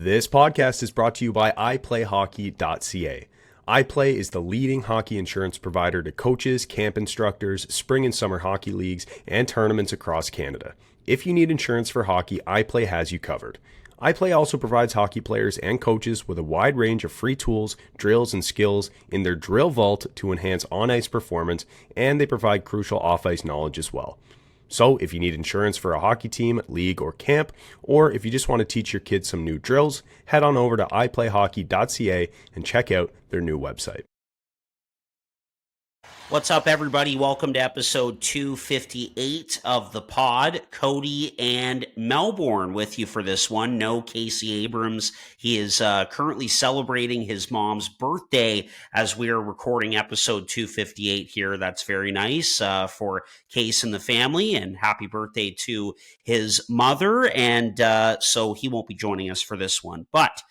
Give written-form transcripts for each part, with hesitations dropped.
This podcast is brought to you by iPlayHockey.ca. iPlay is the leading hockey insurance provider to coaches, camp instructors, spring and summer hockey leagues, and tournaments across Canada. If you need insurance for hockey, iPlay has you covered. iPlay also provides hockey players and coaches with a wide range of free tools, drills, and skills in their drill vault to enhance on-ice performance, and they provide crucial off-ice knowledge as well. So if you need insurance for a hockey team, league, or camp, or if you just want to teach your kids some new drills, head on over to iPlayHockey.ca and check out their new website. What's up, everybody? Welcome to episode 258 of the pod. Cody and Melbourne with you for this one. No Casey Abrams. He is currently celebrating his mom's birthday as we are recording episode 258 here. That's very nice for Case and the family, and happy birthday to his mother. And so he won't be joining us for this one. But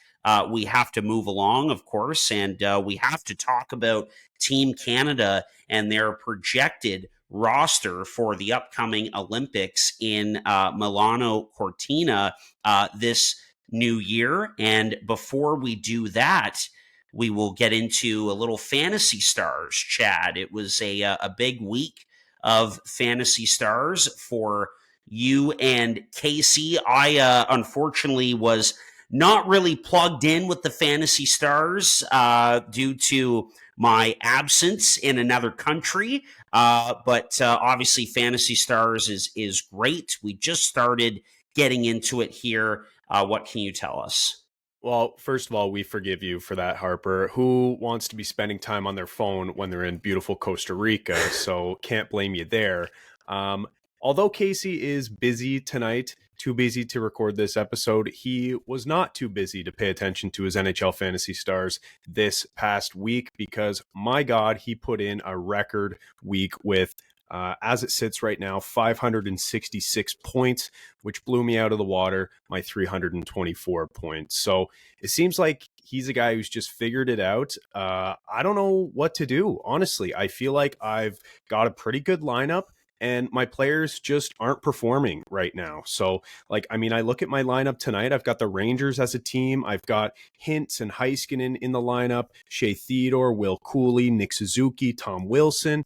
we have to move along, of course, and we have to talk about Team Canada and their projected roster for the upcoming Olympics in Milano Cortina this new year. And before we do that, we will get into a little Fantasy Stars, Chad. It was a big week of Fantasy Stars for you and Casey. I unfortunately was not really plugged in with the Fantasy Stars due to my absence in another country. But obviously Fantasy Stars is great. We just started getting into it here. What can you tell us? Well, first of all, we forgive you for that, Harper. Who wants to be spending time on their phone when they're in beautiful Costa Rica? So can't blame you there. Although Casey is busy tonight, too busy to record this episode, he was not too busy to pay attention to his NHL Fantasy Stars this past week because, my God, he put in a record week with, as it sits right now, 566 points, which blew me out of the water, my 324 points. So it seems like he's a guy who's just figured it out. I don't know what to do, honestly. I feel like I've got a pretty good lineup, and my players just aren't performing right now. So, I look at my lineup tonight. I've got the Rangers as a team. I've got Hintz and Heiskanen in the lineup, Shea Theodore, Will Cooley, Nick Suzuki, Tom Wilson.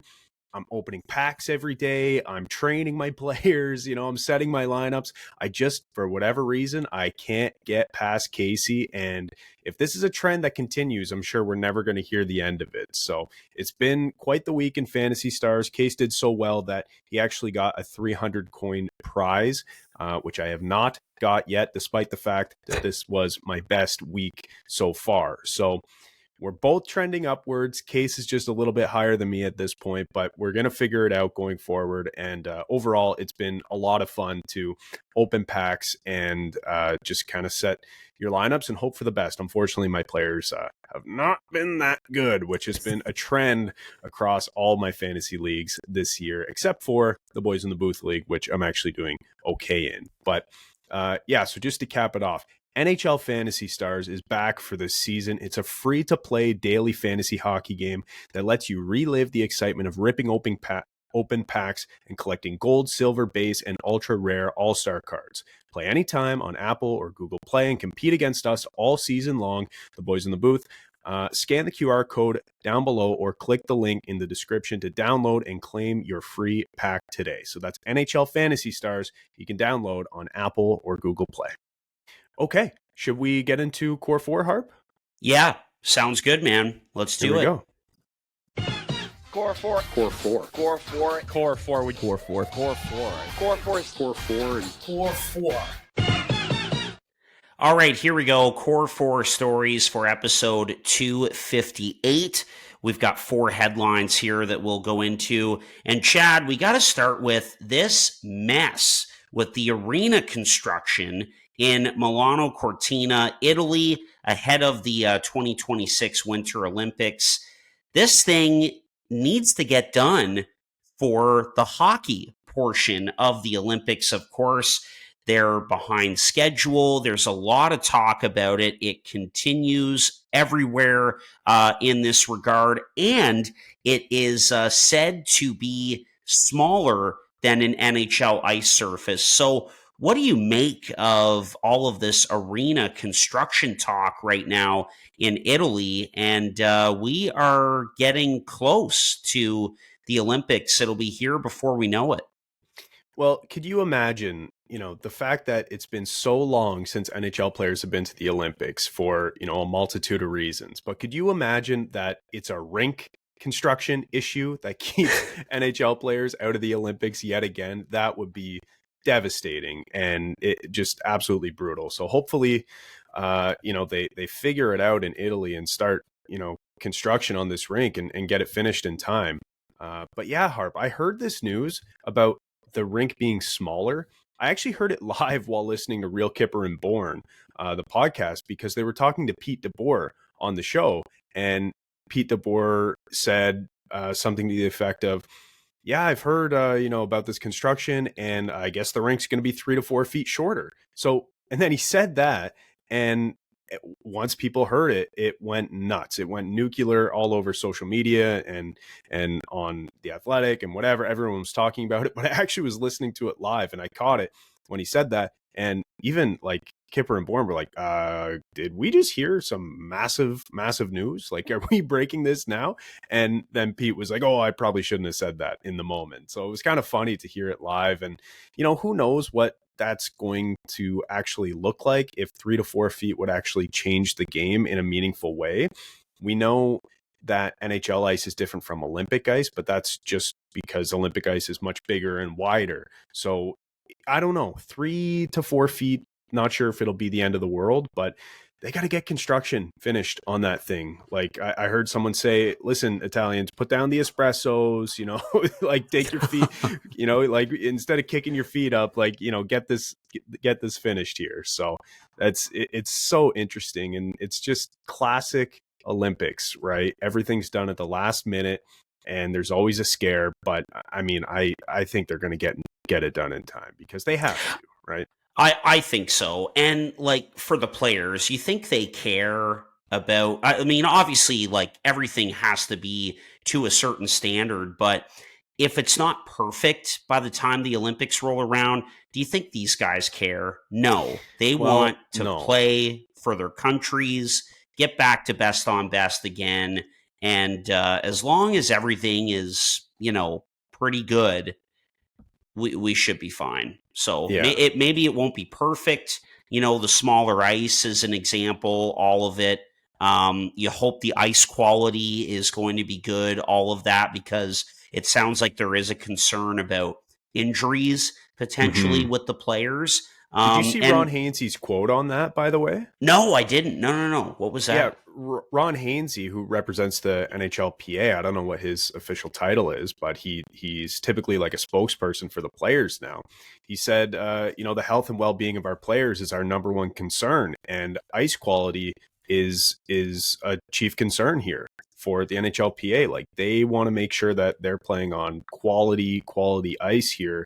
I'm opening packs every day. I'm training my players. I'm setting my lineups. I just, for whatever reason, I can't get past Casey. And if this is a trend that continues, I'm sure we're never going to hear the end of it. So it's been quite the week in Fantasy Stars. Case did so well that he actually got a 300 coin prize, which I have not got yet, despite the fact that this was my best week so far. So we're both trending upwards. Case is just a little bit higher than me at this point, but we're going to figure it out going forward. And overall, it's been a lot of fun to open packs and just kind of set your lineups and hope for the best. Unfortunately, my players have not been that good, which has been a trend across all my fantasy leagues this year, except for the Boys in the Booth League, which I'm actually doing okay in. But so just to cap it off, NHL Fantasy Stars is back for this season. It's a free-to-play daily fantasy hockey game that lets you relive the excitement of ripping open packs and collecting gold, silver, base, and ultra-rare all-star cards. Play anytime on Apple or Google Play and compete against us all season long, the Boys in the Booth. Scan the QR code down below or click the link in the description to download and claim your free pack today. So that's NHL Fantasy Stars. You can download on Apple or Google Play. Okay, should we get into Core 4, Harp? Yeah, sounds good, man. Let's do it. Here we go. Core 4. Core 4. Core 4. Core 4. Core 4. Core 4. Core 4 is Core 4. Core 4. All right, here we go. Core 4 stories for episode 258. We've got 4 headlines here that we'll go into. And Chad, we got to start with this mess with the arena construction in Milano Cortina, Italy, ahead of the 2026 Winter Olympics. This thing needs to get done for the hockey portion of the Olympics, of course. They're behind schedule. There's a lot of talk about it. It continues everywhere in this regard, and it is said to be smaller than an NHL ice surface. So What do you make of all of this arena construction talk right now in Italy? And we are getting close to the Olympics. It'll be here before we know it. Well, could you imagine, the fact that it's been so long since NHL players have been to the Olympics for, a multitude of reasons. But could you imagine that it's a rink construction issue that keeps NHL players out of the Olympics yet again? That would be devastating and it just absolutely brutal. So hopefully, they figure it out in Italy and start, construction on this rink and get it finished in time. But yeah, Harp, I heard this news about the rink being smaller. I actually heard it live while listening to Real Kipper and Born, the podcast, because they were talking to Pete DeBoer on the show. And Pete DeBoer said something to the effect of, yeah, I've heard, about this construction, and I guess the rink's going to be 3 to 4 feet shorter. So, and then he said that, and once people heard it, it went nuts. It went nuclear all over social media and on The Athletic and whatever. Everyone was talking about it, but I actually was listening to it live and I caught it when he said that. And even like Kipper and Bourne were like, did we just hear some massive news? Like, are we breaking this now? And then Pete was like, oh, I probably shouldn't have said that in the moment. So it was kind of funny to hear it live. And, who knows what that's going to actually look like, if 3 to 4 feet would actually change the game in a meaningful way. We know that NHL ice is different from Olympic ice, but that's just because Olympic ice is much bigger and wider. So I don't know, 3 to 4 feet, not sure if it'll be the end of the world, but they got to get construction finished on that thing. Like I heard someone say, listen, Italians, put down the espressos, like take your feet, like instead of kicking your feet up, like, get this finished here. So it's so interesting. And it's just classic Olympics, right? Everything's done at the last minute and there's always a scare. But I mean, I think they're going to get it done in time because they have to, right? I think so. And like for the players, you think they care about, I mean, obviously, like everything has to be to a certain standard, but if it's not perfect by the time the Olympics roll around, do you think these guys care? No. They want to play for their countries, get back to best on best again. And as long as everything is, pretty good, we should be fine. So yeah. Maybe it won't be perfect. The smaller ice is an example, all of it. You hope the ice quality is going to be good, all of that, because it sounds like there is a concern about injuries potentially with the players. Did you see Ron Hainsey's quote on that, by the way? No, I didn't. No. What was that? Yeah, Ron Hainsey, who represents the NHLPA, I don't know what his official title is, but he's typically like a spokesperson for the players now. He said, the health and well-being of our players is our number one concern, and ice quality is a chief concern here for the NHLPA. Like, they want to make sure that they're playing on quality ice here.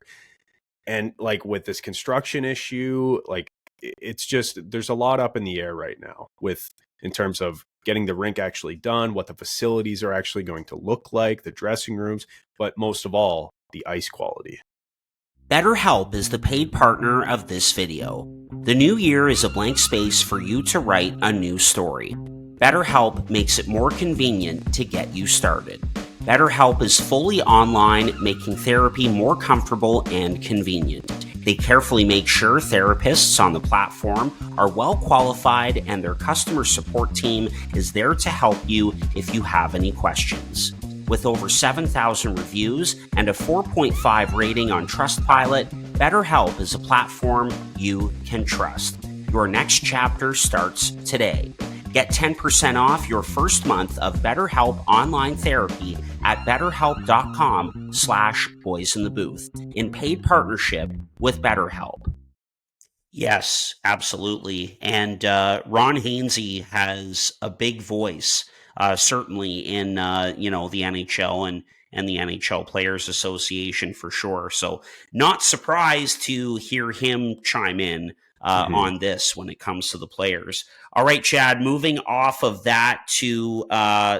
And like with this construction issue, like it's just, there's a lot up in the air right now in terms of getting the rink actually done, what the facilities are actually going to look like, the dressing rooms, but most of all, the ice quality. BetterHelp is the paid partner of this video. The new year is a blank space for you to write a new story. BetterHelp makes it more convenient to get you started. BetterHelp is fully online, making therapy more comfortable and convenient. They carefully make sure therapists on the platform are well qualified and their customer support team is there to help you if you have any questions. With over 7,000 reviews and a 4.5 rating on Trustpilot, BetterHelp is a platform you can trust. Your next chapter starts today. Get 10% off your first month of BetterHelp online therapy at betterhelp.com/boysinthebooth in paid partnership with BetterHelp. Yes, absolutely. And Ron Hainsey has a big voice, certainly in the NHL and the NHL Players Association for sure. So not surprised to hear him chime in on this when it comes to the players. All right, Chad, moving off of that to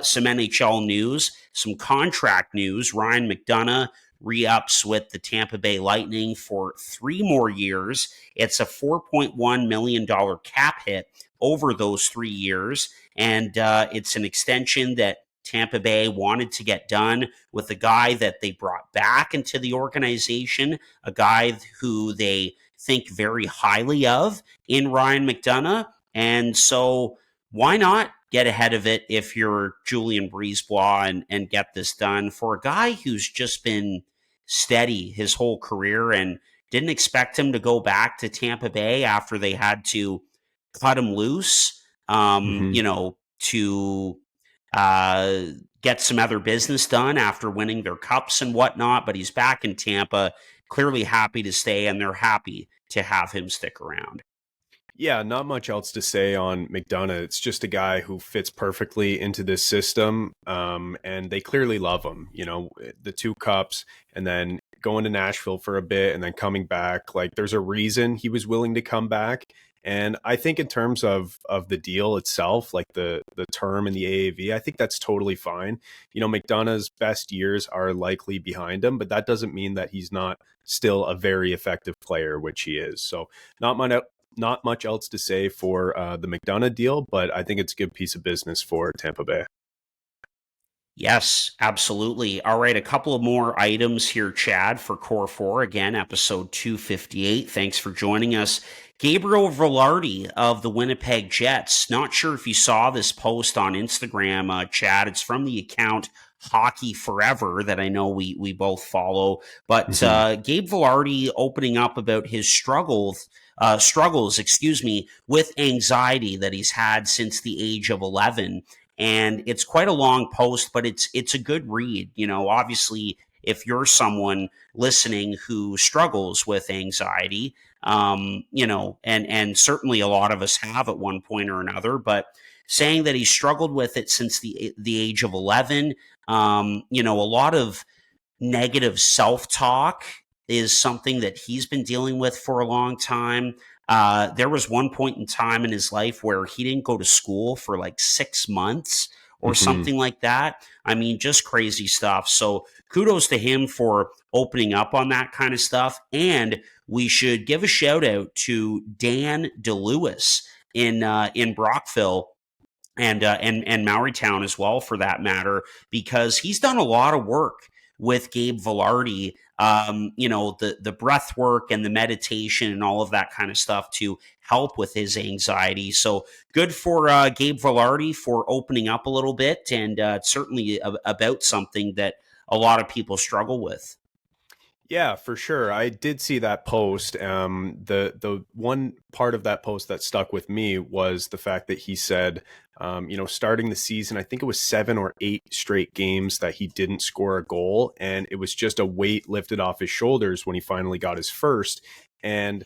some NHL news, some contract news. Ryan McDonagh, re-ups with the Tampa Bay Lightning for 3 more years. It's a $4.1 million cap hit over those 3 years, and it's an extension that Tampa Bay wanted to get done with a guy that they brought back into the organization, a guy who they think very highly of in Ryan McDonagh. And so why not get ahead of it if you're Julien BriseBois and get this done for a guy who's just been steady his whole career, and didn't expect him to go back to Tampa Bay after they had to cut him loose, to get some other business done after winning their cups and whatnot. But he's back in Tampa, clearly happy to stay, and they're happy to have him stick around. Yeah, not much else to say on McDonagh. It's just a guy who fits perfectly into this system, and they clearly love him. The 2 cups, and then going to Nashville for a bit, and then coming back. Like, there's a reason he was willing to come back. And I think in terms of the deal itself, like the term and the AAV, I think that's totally fine. McDonagh's best years are likely behind him, but that doesn't mean that he's not still a very effective player, which he is. So not much else to say for the McDonagh deal, but I think it's a good piece of business for Tampa Bay. Yes, absolutely. All right, a couple of more items here, Chad, for Core 4. Again, episode 258. Thanks for joining us. Gabriel Vilardi of the Winnipeg Jets. Not sure if you saw this post on Instagram, Chad. It's from the account Hockey Forever that I know we both follow. But Gabe Vilardi opening up about his struggles, with anxiety that he's had since the age of 11. And it's quite a long post, but it's a good read. Obviously, if you're someone listening who struggles with anxiety, and certainly a lot of us have at one point or another, but saying that he struggled with it since the age of 11, a lot of negative self-talk is something that he's been dealing with for a long time. There was one point in time in his life where he didn't go to school for like 6 months or something like that. I mean, just crazy stuff. So kudos to him for opening up on that kind of stuff. And we should give a shout out to Dan DeLewis in Brockville and Mauritown as well, for that matter, because he's done a lot of work with Gabe Vilardi, the breath work and the meditation and all of that kind of stuff to help with his anxiety. So good for Gabe Vilardi for opening up a little bit, and certainly about something that a lot of people struggle with. Yeah, for sure. I did see that post. The one part of that post that stuck with me was the fact that he said, starting the season, I think it was 7 or 8 straight games that he didn't score a goal, and it was just a weight lifted off his shoulders when he finally got his first. And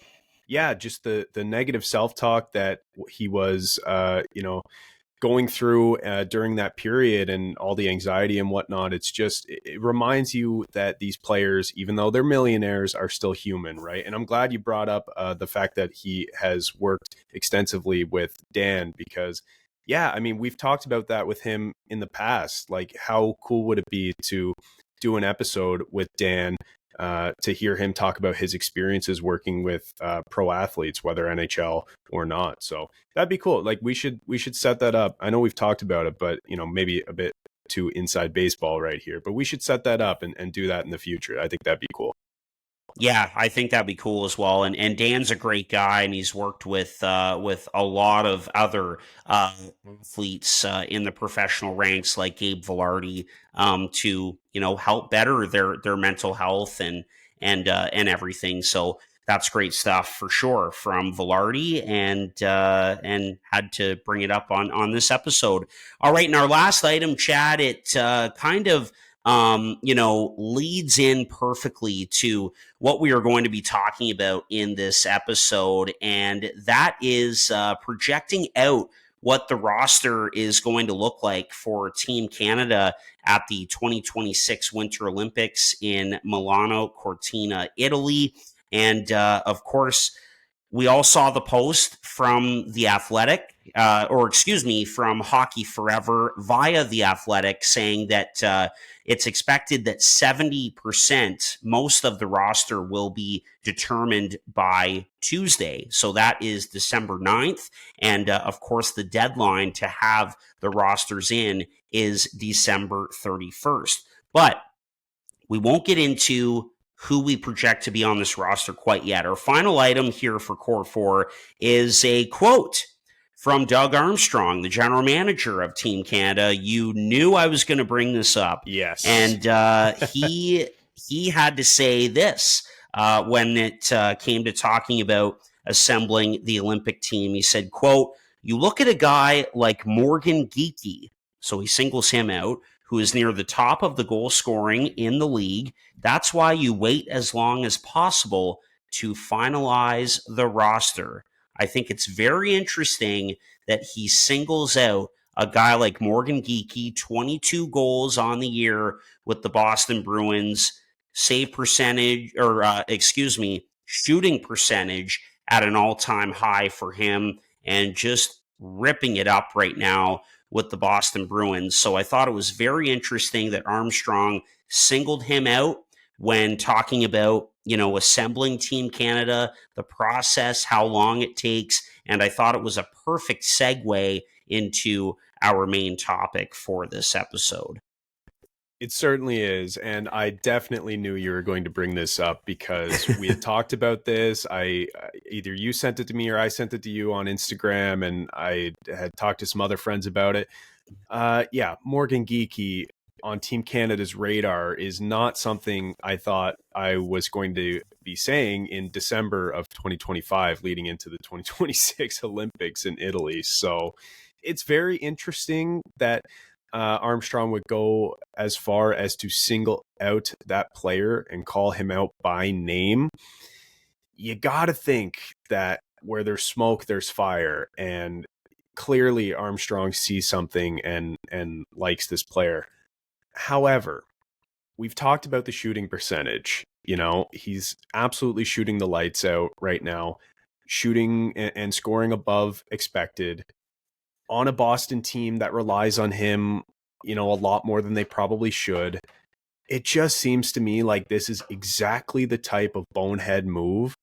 yeah, just the negative self-talk that he was, going through during that period, and all the anxiety and whatnot. It reminds you that these players, even though they're millionaires, are still human, right? And I'm glad you brought up the fact that he has worked extensively with Dan, because yeah, I mean, we've talked about that with him in the past. Like, how cool would it be to do an episode with Dan, to hear him talk about his experiences working with pro athletes, whether NHL or not. So that'd be cool. Like, we should set that up. I know we've talked about it, but maybe a bit too inside baseball right here, but we should set that up and do that in the future. I think that'd be cool. Yeah, I think that'd be cool as well. And Dan's a great guy, and he's worked with a lot of other athletes in the professional ranks, like Gabe Vilardi, to help better their mental health and everything. So that's great stuff for sure from Vilardi, and had to bring it up on this episode. All right, and our last item, Chad, it kind of leads in perfectly to what we are going to be talking about in this episode. And that is projecting out what the roster is going to look like for Team Canada at the 2026 Winter Olympics in Milano Cortina, Italy. And of course, We all saw the post from The Athletic, from Hockey Forever via The Athletic, saying that it's expected that 70%, most of the roster, will be determined by Tuesday. So that is December 9th. And of course, the deadline to have the rosters in is December 31st. But we won't get into who we project to be on this roster quite yet. Our final item here for Core 4 is a quote from Doug Armstrong, the general manager of Team Canada. You knew I was going to bring this up. Yes. And he had to say this when it came to talking about assembling the Olympic team. He said, quote, "You look at a guy like Morgan Geekie," so he singles him out, "who is near the top of the goal scoring in the league. That's why you wait as long as possible to finalize the roster." I think it's very interesting that he singles out a guy like Morgan Geekie, 22 goals on the year with the Boston Bruins, shooting percentage at an all-time high for him, and just ripping it up right now with the Boston Bruins. So I thought it was very interesting that Armstrong singled him out when talking about, assembling Team Canada, the process, how long it takes. And I thought it was a perfect segue into our main topic for this episode. It certainly is. And I definitely knew you were going to bring this up because we had talked about this. Either you sent it to me or I sent it to you on Instagram, and I had talked to some other friends about it. Morgan Geekie on Team Canada's radar is not something I thought I was going to be saying in December of 2025 leading into the 2026 Olympics in Italy. So it's very interesting that Armstrong would go as far as to single out that player and call him out by name. You got to think that where there's smoke, there's fire. And clearly Armstrong sees something and likes this player. However, we've talked about the shooting percentage. He's absolutely shooting the lights out right now, shooting and scoring above expected on a Boston team that relies on him, a lot more than they probably should. It just seems to me like this is exactly the type of bonehead move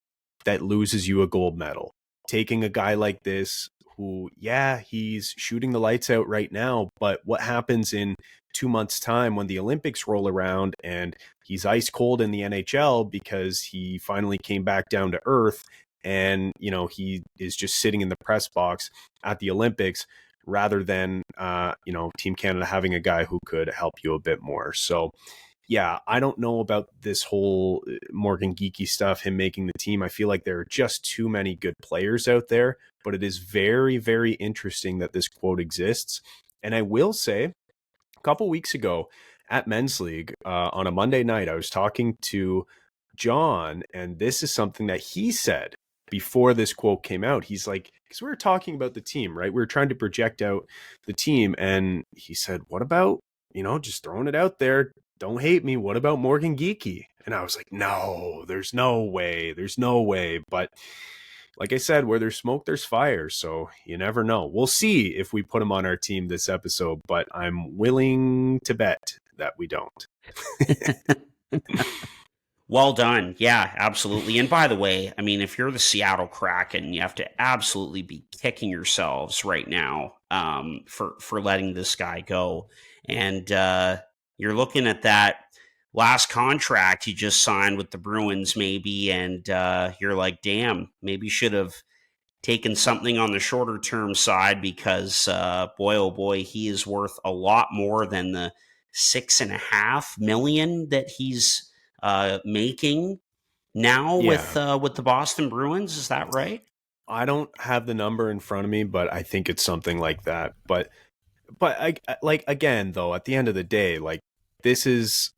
that loses you a gold medal. Taking a guy like this who, he's shooting the lights out right now, but what happens in 2 months' time when the Olympics roll around and he's ice cold in the NHL because he finally came back down to earth and, he is just sitting in the press box at the Olympics rather than, Team Canada having a guy who could help you a bit more. So, I don't know about this whole Morgan Geekie stuff, him making the team. I feel like there are just too many good players out there, but it is very, very interesting that this quote exists. And I will say, a couple weeks ago at Men's League on a Monday night, I was talking to John, and this is something that he said before this quote came out. He's like, because we were talking about the team, right? We were trying to project out the team. And he said, what about, just throwing it out there. Don't hate me. What about Morgan Geekie? And I was like, no, there's no way. There's no way. But like I said, where there's smoke, there's fire. So you never know. We'll see if we put him on our team this episode, but I'm willing to bet that we don't. Well done. Yeah, absolutely. And by the way, I mean, if you're the Seattle Kraken, you have to absolutely be kicking yourselves right now for letting this guy go. And you're looking at that last contract he just signed with the Bruins, maybe, and you're like, damn, maybe should have taken something on the shorter term side because, boy, oh boy, he is worth a lot more than the $6.5 million that he's making now with the Boston Bruins. Is that right? I don't have the number in front of me, but I think it's something like that. But I like, again, though, at the end of the day, like this is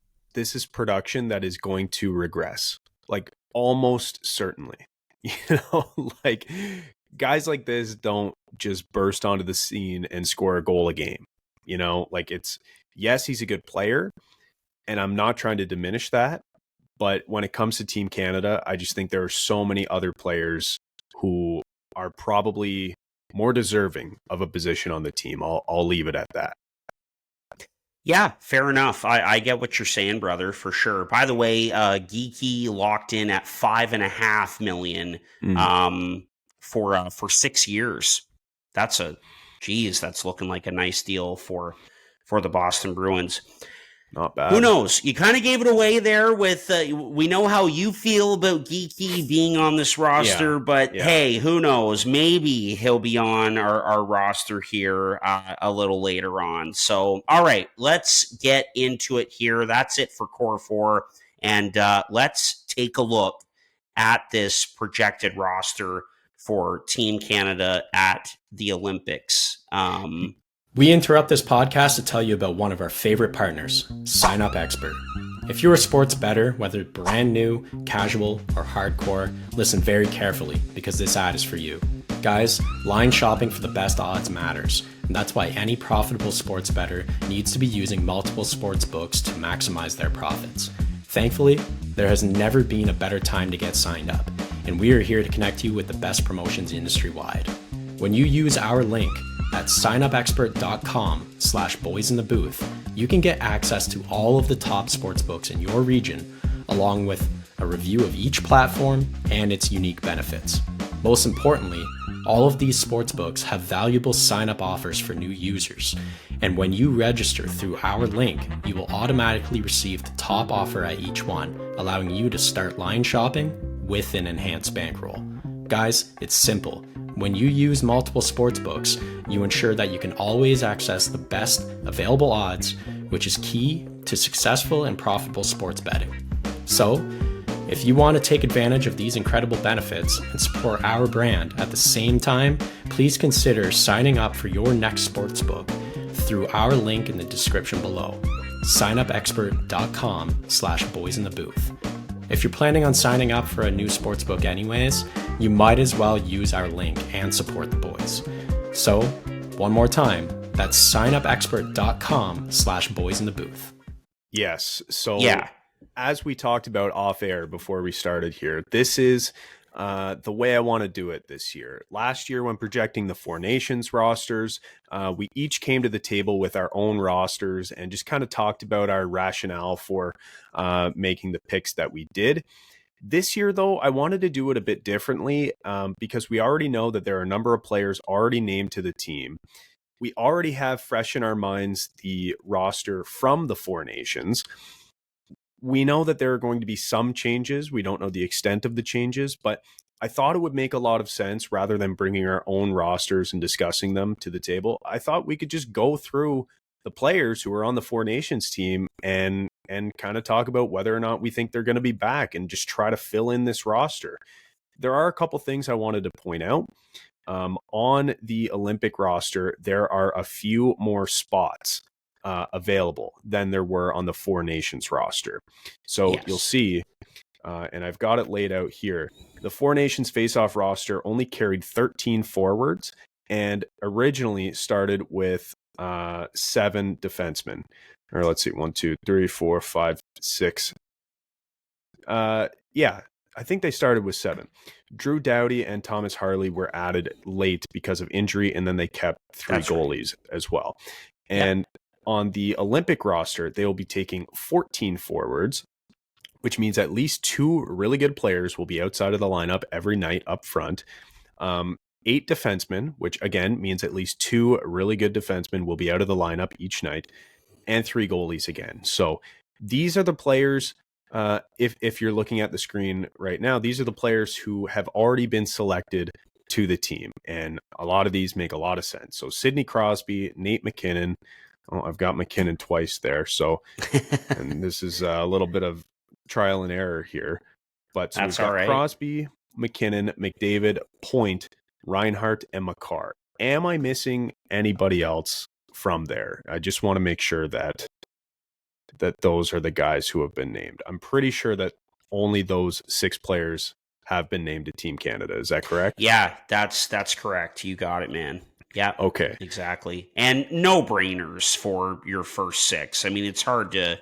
production that is going to regress, like almost certainly. Like guys like this don't just burst onto the scene and score a goal a game. Like yes, he's a good player, and I'm not trying to diminish that. But when it comes to Team Canada, I just think there are so many other players who are probably more deserving of a position on the team. I'll leave it at that. Yeah, fair enough. I get what you're saying, brother, for sure. By the way, Geeky locked in at $5.5 million for 6 years. That's looking like a nice deal for the Boston Bruins. Not bad. Who knows? You kind of gave it away there with, we know how you feel about Geeky being on this roster, but hey, who knows? Maybe he'll be on our roster here a little later on. So, all right, let's get into it here. That's it for Core 4. And let's take a look at this projected roster for Team Canada at the Olympics. We interrupt this podcast to tell you about one of our favorite partners, Sign Up Expert. If you're a sports bettor, whether brand new, casual, or hardcore, listen very carefully because this ad is for you. Guys, line shopping for the best odds matters, and that's why any profitable sports bettor needs to be using multiple sports books to maximize their profits. Thankfully, there has never been a better time to get signed up, and we are here to connect you with the best promotions industry-wide. When you use our link at signupexpert.com/boysinthebooth, you can get access to all of the top sportsbooks in your region, along with a review of each platform and its unique benefits. Most importantly, all of these sportsbooks have valuable sign-up offers for new users, and when you register through our link, you will automatically receive the top offer at each one, allowing you to start line shopping with an enhanced bankroll. Guys, it's simple. When you use multiple sportsbooks, you ensure that you can always access the best available odds, which is key to successful and profitable sports betting. So, if you want to take advantage of these incredible benefits and support our brand at the same time, please consider signing up for your next sportsbook through our link in the description below, signupexpert.com/boysinthebooth. If you're planning on signing up for a new sportsbook anyways, you might as well use our link and support the boys. So, one more time, that's signupexpert.com/boysinthebooth. Yes. So as we talked about off air before we started here, this is the way I want to do it this year. Last year, when projecting the Four Nations rosters, we each came to the table with our own rosters and just kind of talked about our rationale for making the picks that we did. This year, though, I wanted to do it a bit differently because we already know that there are a number of players already named to the team. We already have fresh in our minds the roster from the Four Nations. We know that there are going to be some changes. We don't know the extent of the changes, but I thought it would make a lot of sense rather than bringing our own rosters and discussing them to the table. I thought we could just go through the players who are on the Four Nations team and kind of talk about whether or not we think they're going to be back and just try to fill in this roster. There are a couple things I wanted to point out. On the Olympic roster, there are a few more spots available than there were on the Four Nations roster. So you'll see, and I've got it laid out here, the Four Nations face-off roster only carried 13 forwards and originally started with 7 defensemen. Or let's see, 1, 2, 3, 4, 5, 6. I think they started with 7. Drew Doughty and Thomas Harley were added late because of injury, and then they kept 3 goalies as well. And on the Olympic roster, they will be taking 14 forwards, which means at least 2 really good players will be outside of the lineup every night up front. 8 defensemen, which again means at least 2 really good defensemen will be out of the lineup each night, and 3 goalies again. So these are the players, if you're looking at the screen right now, these are the players who have already been selected to the team. And a lot of these make a lot of sense. So Sidney Crosby, Nate McKinnon. Oh, I've got McKinnon twice there. So, and this is a little bit of trial and error here. But so we've got Crosby, McKinnon, McDavid, Point, Reinhart, and Makar. Am I missing anybody else from there? I just want to make sure that those are the guys who have been named. I'm pretty sure that only those 6 players have been named to Team Canada. Is that correct? Yeah, that's correct. You got it, man. Yeah. Okay. Exactly. And no brainers for your first 6. I mean, it's hard to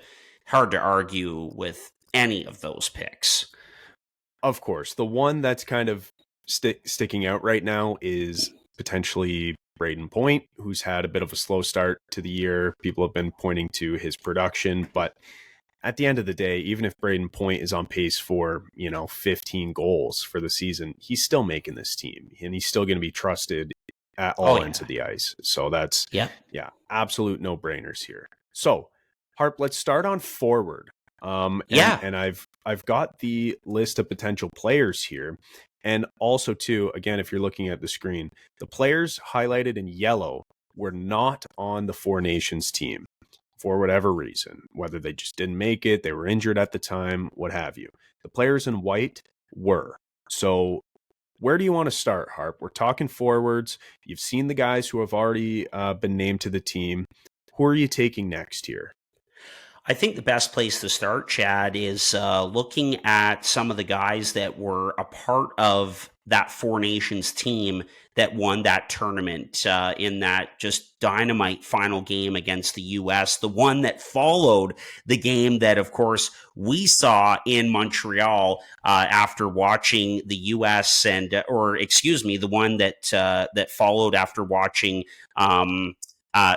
argue with any of those picks. Of course. The one that's kind of sticking out right now is potentially Braden Point, who's had a bit of a slow start to the year. People have been pointing to his production, but at the end of the day, even if Braden Point is on pace for, 15 goals for the season, he's still making this team, and he's still going to be trusted at all ends of the ice. So that's, absolute no-brainers here. So, Harp, let's start on forward. And I've got the list of potential players here. And also, too, again, if you're looking at the screen, the players highlighted in yellow were not on the Four Nations team for whatever reason, whether they just didn't make it, they were injured at the time, what have you. The players in white were. So where do you want to start, Harp? We're talking forwards. You've seen the guys who have already been named to the team. Who are you taking next here? I think the best place to start, Chad, is looking at some of the guys that were a part of that Four Nations team that won that tournament in that just dynamite final game against the U.S., the one that followed the game that, of course, we saw in Montreal after watching the U.S. the one that followed after watching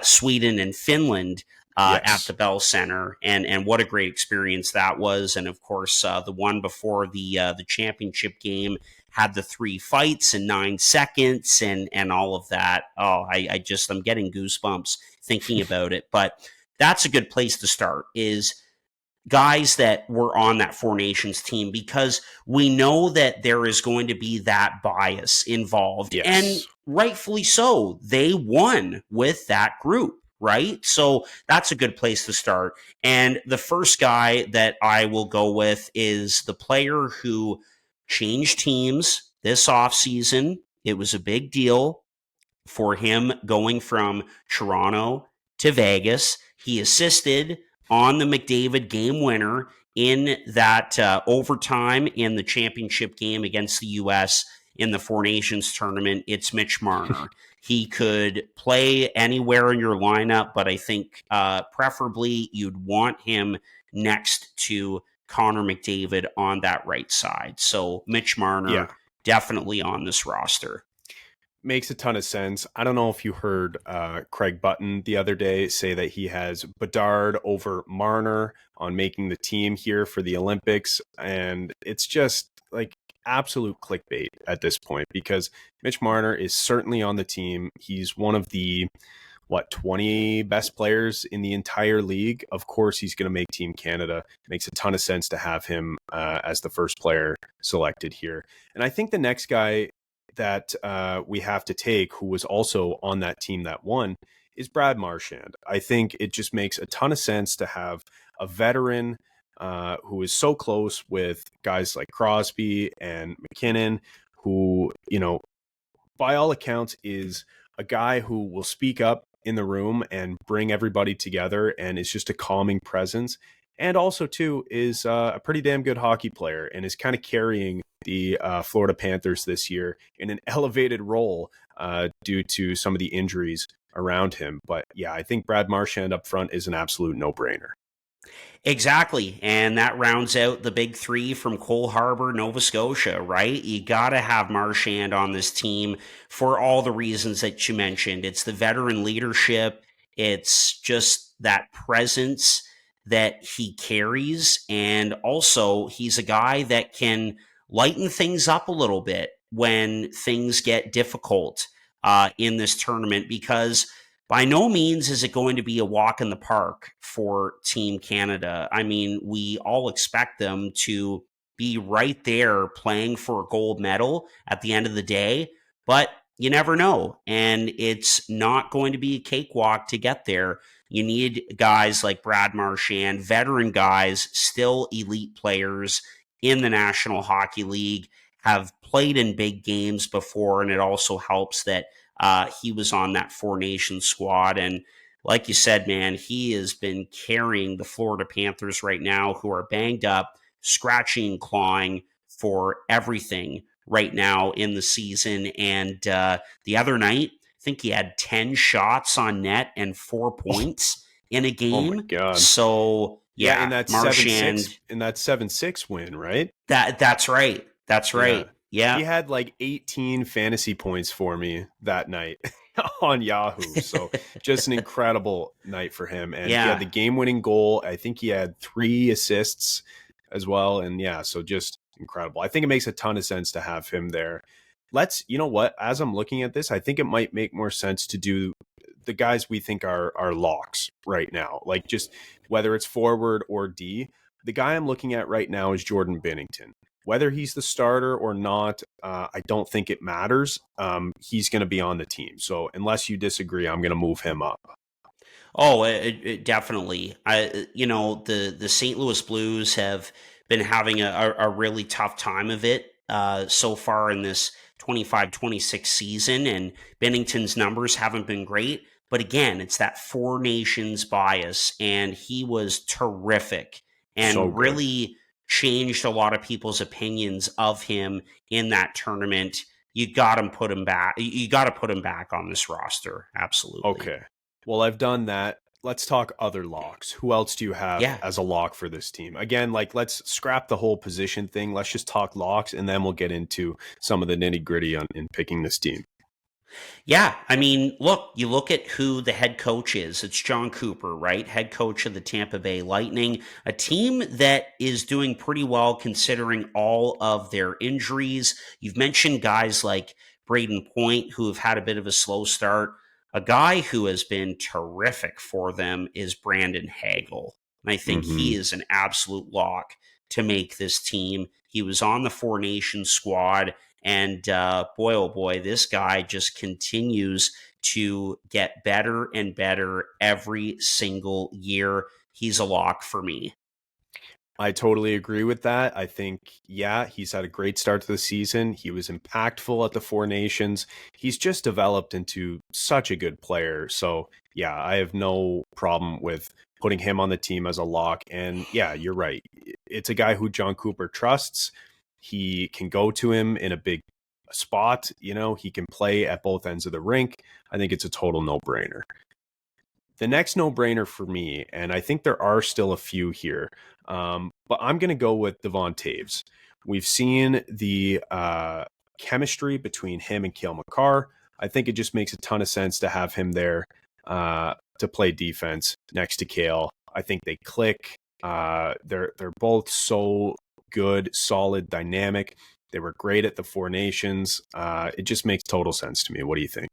Sweden and Finland at the Bell Center, and what a great experience that was. And of course, the one before the championship game had the 3 fights in 9 seconds and all of that. Oh, I'm getting goosebumps thinking about it. But that's a good place to start, is guys that were on that Four Nations team, because we know that there is going to be that bias involved. Yes. And rightfully so. They won with that group. Right? So that's a good place to start. And the first guy that I will go with is the player who changed teams this offseason. It was a big deal for him going from Toronto to Vegas. He assisted on the McDavid game winner in that overtime in the championship game against the U.S. in the Four Nations tournament. It's Mitch Marner. He could play anywhere in your lineup, but I think preferably you'd want him next to Connor McDavid on that right side. So Mitch Marner, definitely on this roster. Makes a ton of sense. I don't know if you heard Craig Button the other day say that he has Bedard over Marner on making the team here for the Olympics. And it's just like absolute clickbait at this point, because Mitch Marner is certainly on the team. He's one of the 20 best players in the entire league. Of course, he's going to make Team Canada. Makes a ton of sense to have him as the first player selected here. And I think the next guy that we have to take, who was also on that team that won, is Brad Marchand. I think it just makes a ton of sense to have a veteran who is so close with guys like Crosby and McKinnon, who, by all accounts is a guy who will speak up in the room and bring everybody together and is just a calming presence. And also, too, is a pretty damn good hockey player and is kind of carrying the Florida Panthers this year in an elevated role due to some of the injuries around him. But yeah, I think Brad Marchand up front is an absolute no-brainer. Exactly. And that rounds out the big 3 from Cole Harbour, Nova Scotia, right? You got to have Marchand on this team for all the reasons that you mentioned. It's the veteran leadership. It's just that presence that he carries. And also, he's a guy that can lighten things up a little bit when things get difficult in this tournament, because by no means is it going to be a walk in the park for Team Canada. I mean, we all expect them to be right there playing for a gold medal at the end of the day, but you never know. And it's not going to be a cakewalk to get there. You need guys like Brad Marchand, veteran guys, still elite players in the National Hockey League, have played in big games before, and it also helps that he was on that Four Nations squad. And like you said, man, he has been carrying the Florida Panthers right now, who are banged up, scratching and clawing for everything right now in the season. And the other night, I think he had 10 shots on net and 4 points in a game. Oh my God. So yeah, in that Marchand, 7-6 win, right? That's right. That's right. Yeah. He had like 18 fantasy points for me that night on Yahoo. So just an incredible night for him. And he had Yeah. the game-winning goal. I think he had 3 assists as well. And yeah, so just incredible. I think it makes a ton of sense to have him there. You know what? As I'm looking at this, I think it might make more sense to do the guys we think are locks right now. Like just whether it's forward or D. The guy I'm looking at right now is Jordan Binnington. Whether he's the starter or not, I don't think it matters. He's going to be on the team. So unless you disagree, I'm going to move him up. Oh, definitely. The St. Louis Blues have been having a really tough time of it so far in this 25-26 season, and Binnington's numbers haven't been great. But again, it's that Four Nations bias, and he was terrific and So good. really changed a lot of people's opinions of him in that tournament. You got to put him back. You got to put him back on this roster. Absolutely. Okay. Well, I've done that. Let's talk other locks. Who else do you have as a lock for this team? Again, like let's scrap the whole position thing. Let's just talk locks, and then we'll get into some of the nitty gritty in picking this team. Yeah, I mean, you look at who the head coach is. It's John Cooper, right? Head coach of the Tampa Bay Lightning, a team that is doing pretty well considering all of their injuries. You've mentioned guys like Braden Point, who have had a bit of a slow start. A guy who has been terrific for them is Brandon Hagel. And I think he is an absolute lock to make this team. He was on the Four Nations squad. And boy, oh boy, this guy just continues to get better and better every single year. He's a lock for me. I totally agree with that. I think, yeah, he's had a great start to the season. He was impactful at the Four Nations. He's just developed into such a good player. So, yeah, I have no problem with putting him on the team as a lock. And yeah, you're right. It's a guy who John Cooper trusts. He can go to him in a big spot. You know, he can play at both ends of the rink. I think it's a total no-brainer. The next no-brainer for me, and I think there are still a few here, but I'm going to go with Devon Toews. We've seen the chemistry between him and Cale Makar. I think it just makes a ton of sense to have him there to play defense next to Cale. I think they click. They're both so good, solid, dynamic. They were great at the Four Nations. It just makes total sense to me. What do you think?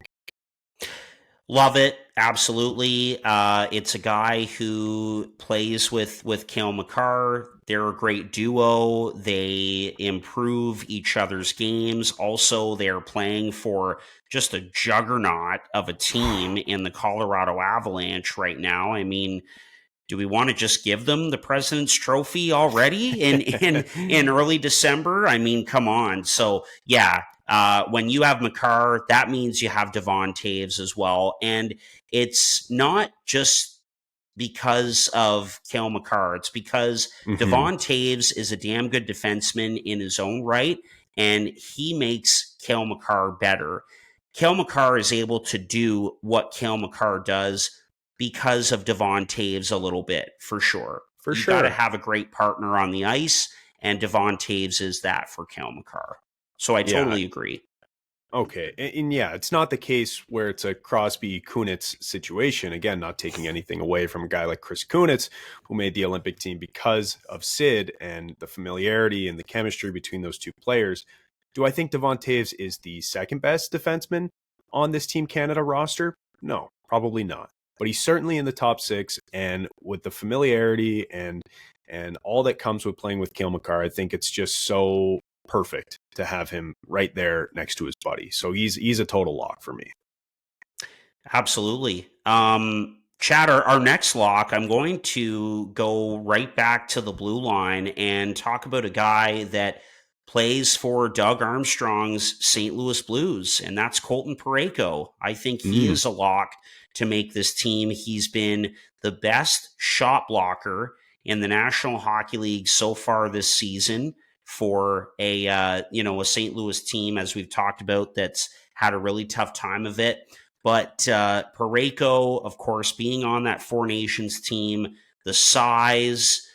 Love it. Absolutely. It's a guy who plays with Cale Makar. They're a great duo. They improve each other's games. Also, they're playing for just a juggernaut of a team in the Colorado Avalanche right now. I mean, do we want to just give them the President's Trophy already in early December? I mean, come on. So, yeah, when you have Makar, that means you have Devon Toews as well. And it's not just because of Cale Makar. It's because Devon Toews is a damn good defenseman in his own right, and he makes Cale Makar better. Cale Makar is able to do what Cale Makar does because of Devon Toews a little bit, for sure. You got to have a great partner on the ice, and Devon Toews is that for Cale Makar. So I totally agree. Okay. And yeah, it's not the case where it's a Crosby Kunitz situation. Again, not taking anything away from a guy like Chris Kunitz, who made the Olympic team because of Sid and the familiarity and the chemistry between those two players. Do I think Devon Toews is the second best defenseman on this Team Canada roster? No, probably not. But he's certainly in the top 6, and with the familiarity and all that comes with playing with Cale Makar, I think it's just so perfect to have him right there next to his buddy. So he's a total lock for me. Absolutely. Chad, our next lock, I'm going to go right back to the blue line and talk about a guy that plays for Doug Armstrong's St. Louis Blues, and that's Colton Parayko. I think he is a lock to make this team. He's been the best shot blocker in the National Hockey League so far this season for a St. Louis team, as we've talked about, that's had a really tough time of it. But Parayko, of course, being on that Four Nations team, the size,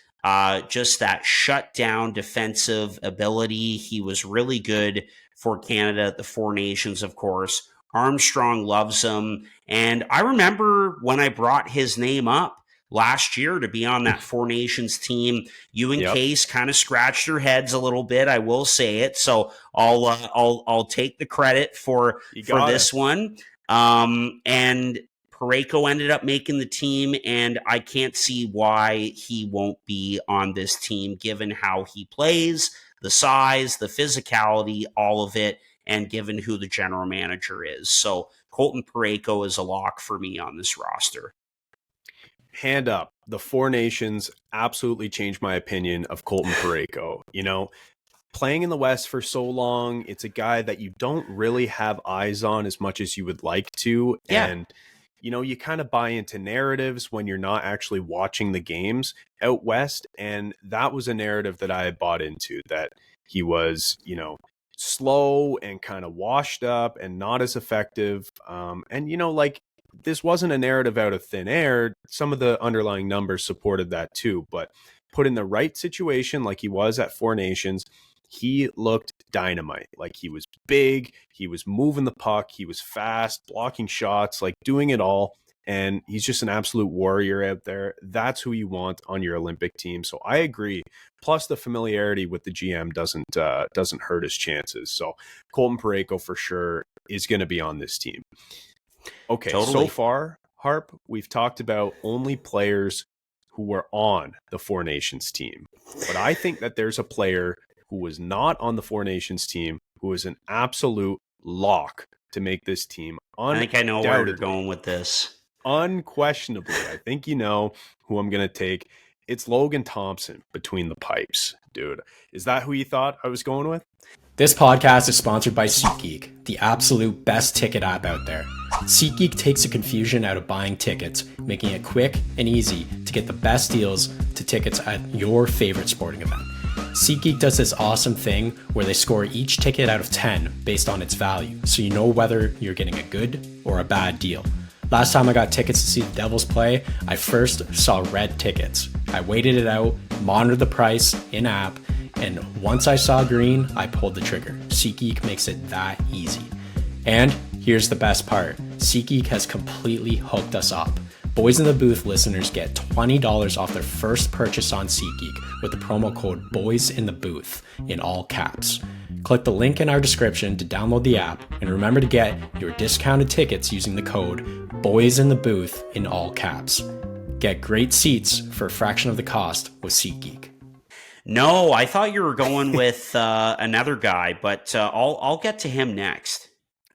just that shutdown defensive ability. He was really good for Canada at the Four Nations, of course. Armstrong loves him. And I remember when I brought his name up last year to be on that Four Nations team, you and Case kind of scratched your heads a little bit. I will say it. So I'll take the credit for this one. And Parayko ended up making the team, and I can't see why he won't be on this team, given how he plays, the size, the physicality, all of it, and given who the general manager is. So Colton Parayko is a lock for me on this roster. Hand up, the Four Nations absolutely changed my opinion of Colton Parayko. You know, playing in the West for so long, it's a guy that you don't really have eyes on as much as you would like to. Yeah. And, you know, you kind of buy into narratives when you're not actually watching the games out West. And that was a narrative that I had bought into, that he was, you know, slow and kind of washed up and not as effective. And, you know, like, this wasn't a narrative out of thin air. Some of the underlying numbers supported that too, but put in the right situation, like he was at Four Nations, he looked dynamite. Like, he was big, he was moving the puck, he was fast, blocking shots, like doing it all. And he's just an absolute warrior out there. That's who you want on your Olympic team. So I agree. Plus, the familiarity with the GM doesn't hurt his chances. So Colton Parayko for sure is going to be on this team. Okay, Totally. So far, Harp, we've talked about only players who were on the Four Nations team. But I think that there's a player who was not on the Four Nations team who is an absolute lock to make this team. I think I know where you're going with this. Unquestionably, I think you know who I'm going to take. It's Logan Thompson between the pipes, dude. Is that who you thought I was going with? This podcast is sponsored by SeatGeek, the absolute best ticket app out there. SeatGeek takes the confusion out of buying tickets, making it quick and easy to get the best deals to tickets at your favorite sporting event. SeatGeek does this awesome thing where they score each ticket out of 10 based on its value, so you know whether you're getting a good or a bad deal. Last time I got tickets to see the Devils play, I first saw red tickets. I waited it out, monitored the price in-app, and once I saw green, I pulled the trigger. SeatGeek makes it that easy. And here's the best part. SeatGeek has completely hooked us up. Boys in the Booth listeners get $20 off their first purchase on SeatGeek with the promo code BOYSINTHEBOOTH in all caps. Click the link in our description to download the app, and remember to get your discounted tickets using the code BOYSINTHEBOOTH in all caps. Get great seats for a fraction of the cost with SeatGeek. No, I thought you were going with another guy, but I'll get to him next.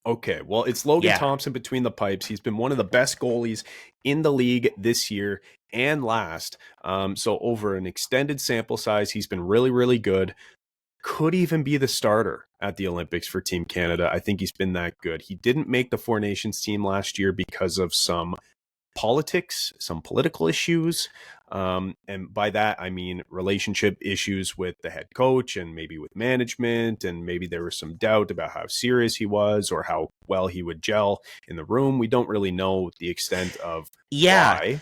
Okay, well, it's Logan Thompson between the pipes. He's been one of the best goalies in the league this year and last. So over an extended sample size, he's been really, really good. Could even be the starter at the Olympics for Team Canada. I think he's been that good. He didn't make the Four Nations team last year because of some politics, some political issues. And by that, I mean relationship issues with the head coach and maybe with management. And maybe there was some doubt about how serious he was or how well he would gel in the room. We don't really know the extent of why.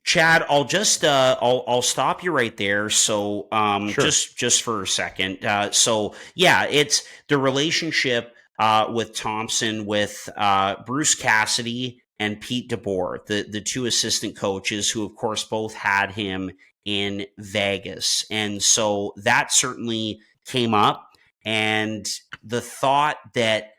Chad, I'll just I'll stop you right there. So Sure. just for a second. It's the relationship with Thompson with Bruce Cassidy and Pete DeBoer, the two assistant coaches who, of course, both had him in Vegas. And so that certainly came up. And the thought that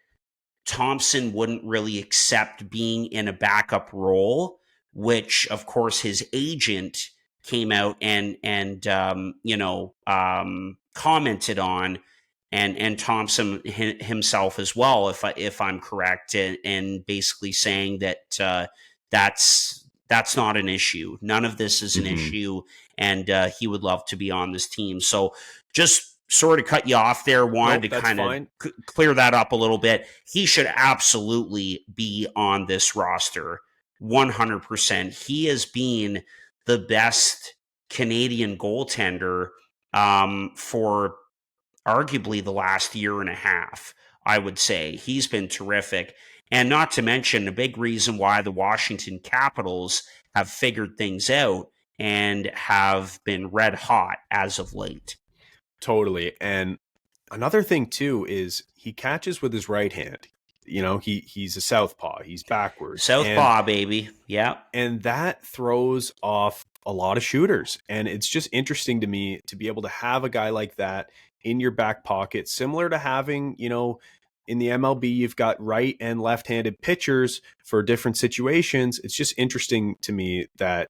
Thompson wouldn't really accept being in a backup role, which, of course, his agent came out and commented on, and Thompson himself as well, if I'm correct, and basically saying that that's not an issue. None of this is an issue, and he would love to be on this team. So just sort of cut you off there. Wanted to kind of clear that up a little bit. He should absolutely be on this roster, 100%. He has been the best Canadian goaltender for arguably the last year and a half, I would say. He's been terrific. And not to mention, a big reason why the Washington Capitals have figured things out and have been red hot as of late. Totally. And another thing too is he catches with his right hand. He's a southpaw. He's backwards. Southpaw, baby. Yeah. And that throws off a lot of shooters. And it's just interesting to me to be able to have a guy like that in your back pocket, similar to having, in the MLB, you've got right and left-handed pitchers for different situations. It's just interesting to me that,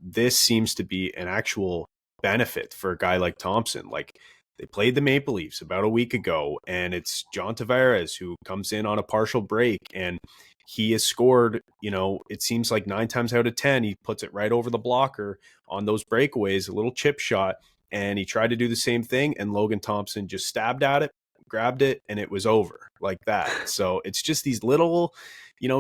this seems to be an actual benefit for a guy like Thompson. Like, they played the Maple Leafs about a week ago, and it's John Tavares who comes in on a partial break, and he has scored, it seems like 9 times out of 10, he puts it right over the blocker on those breakaways, a little chip shot, and he tried to do the same thing, and Logan Thompson just stabbed at it, grabbed it, and it was over like that. So it's just these little,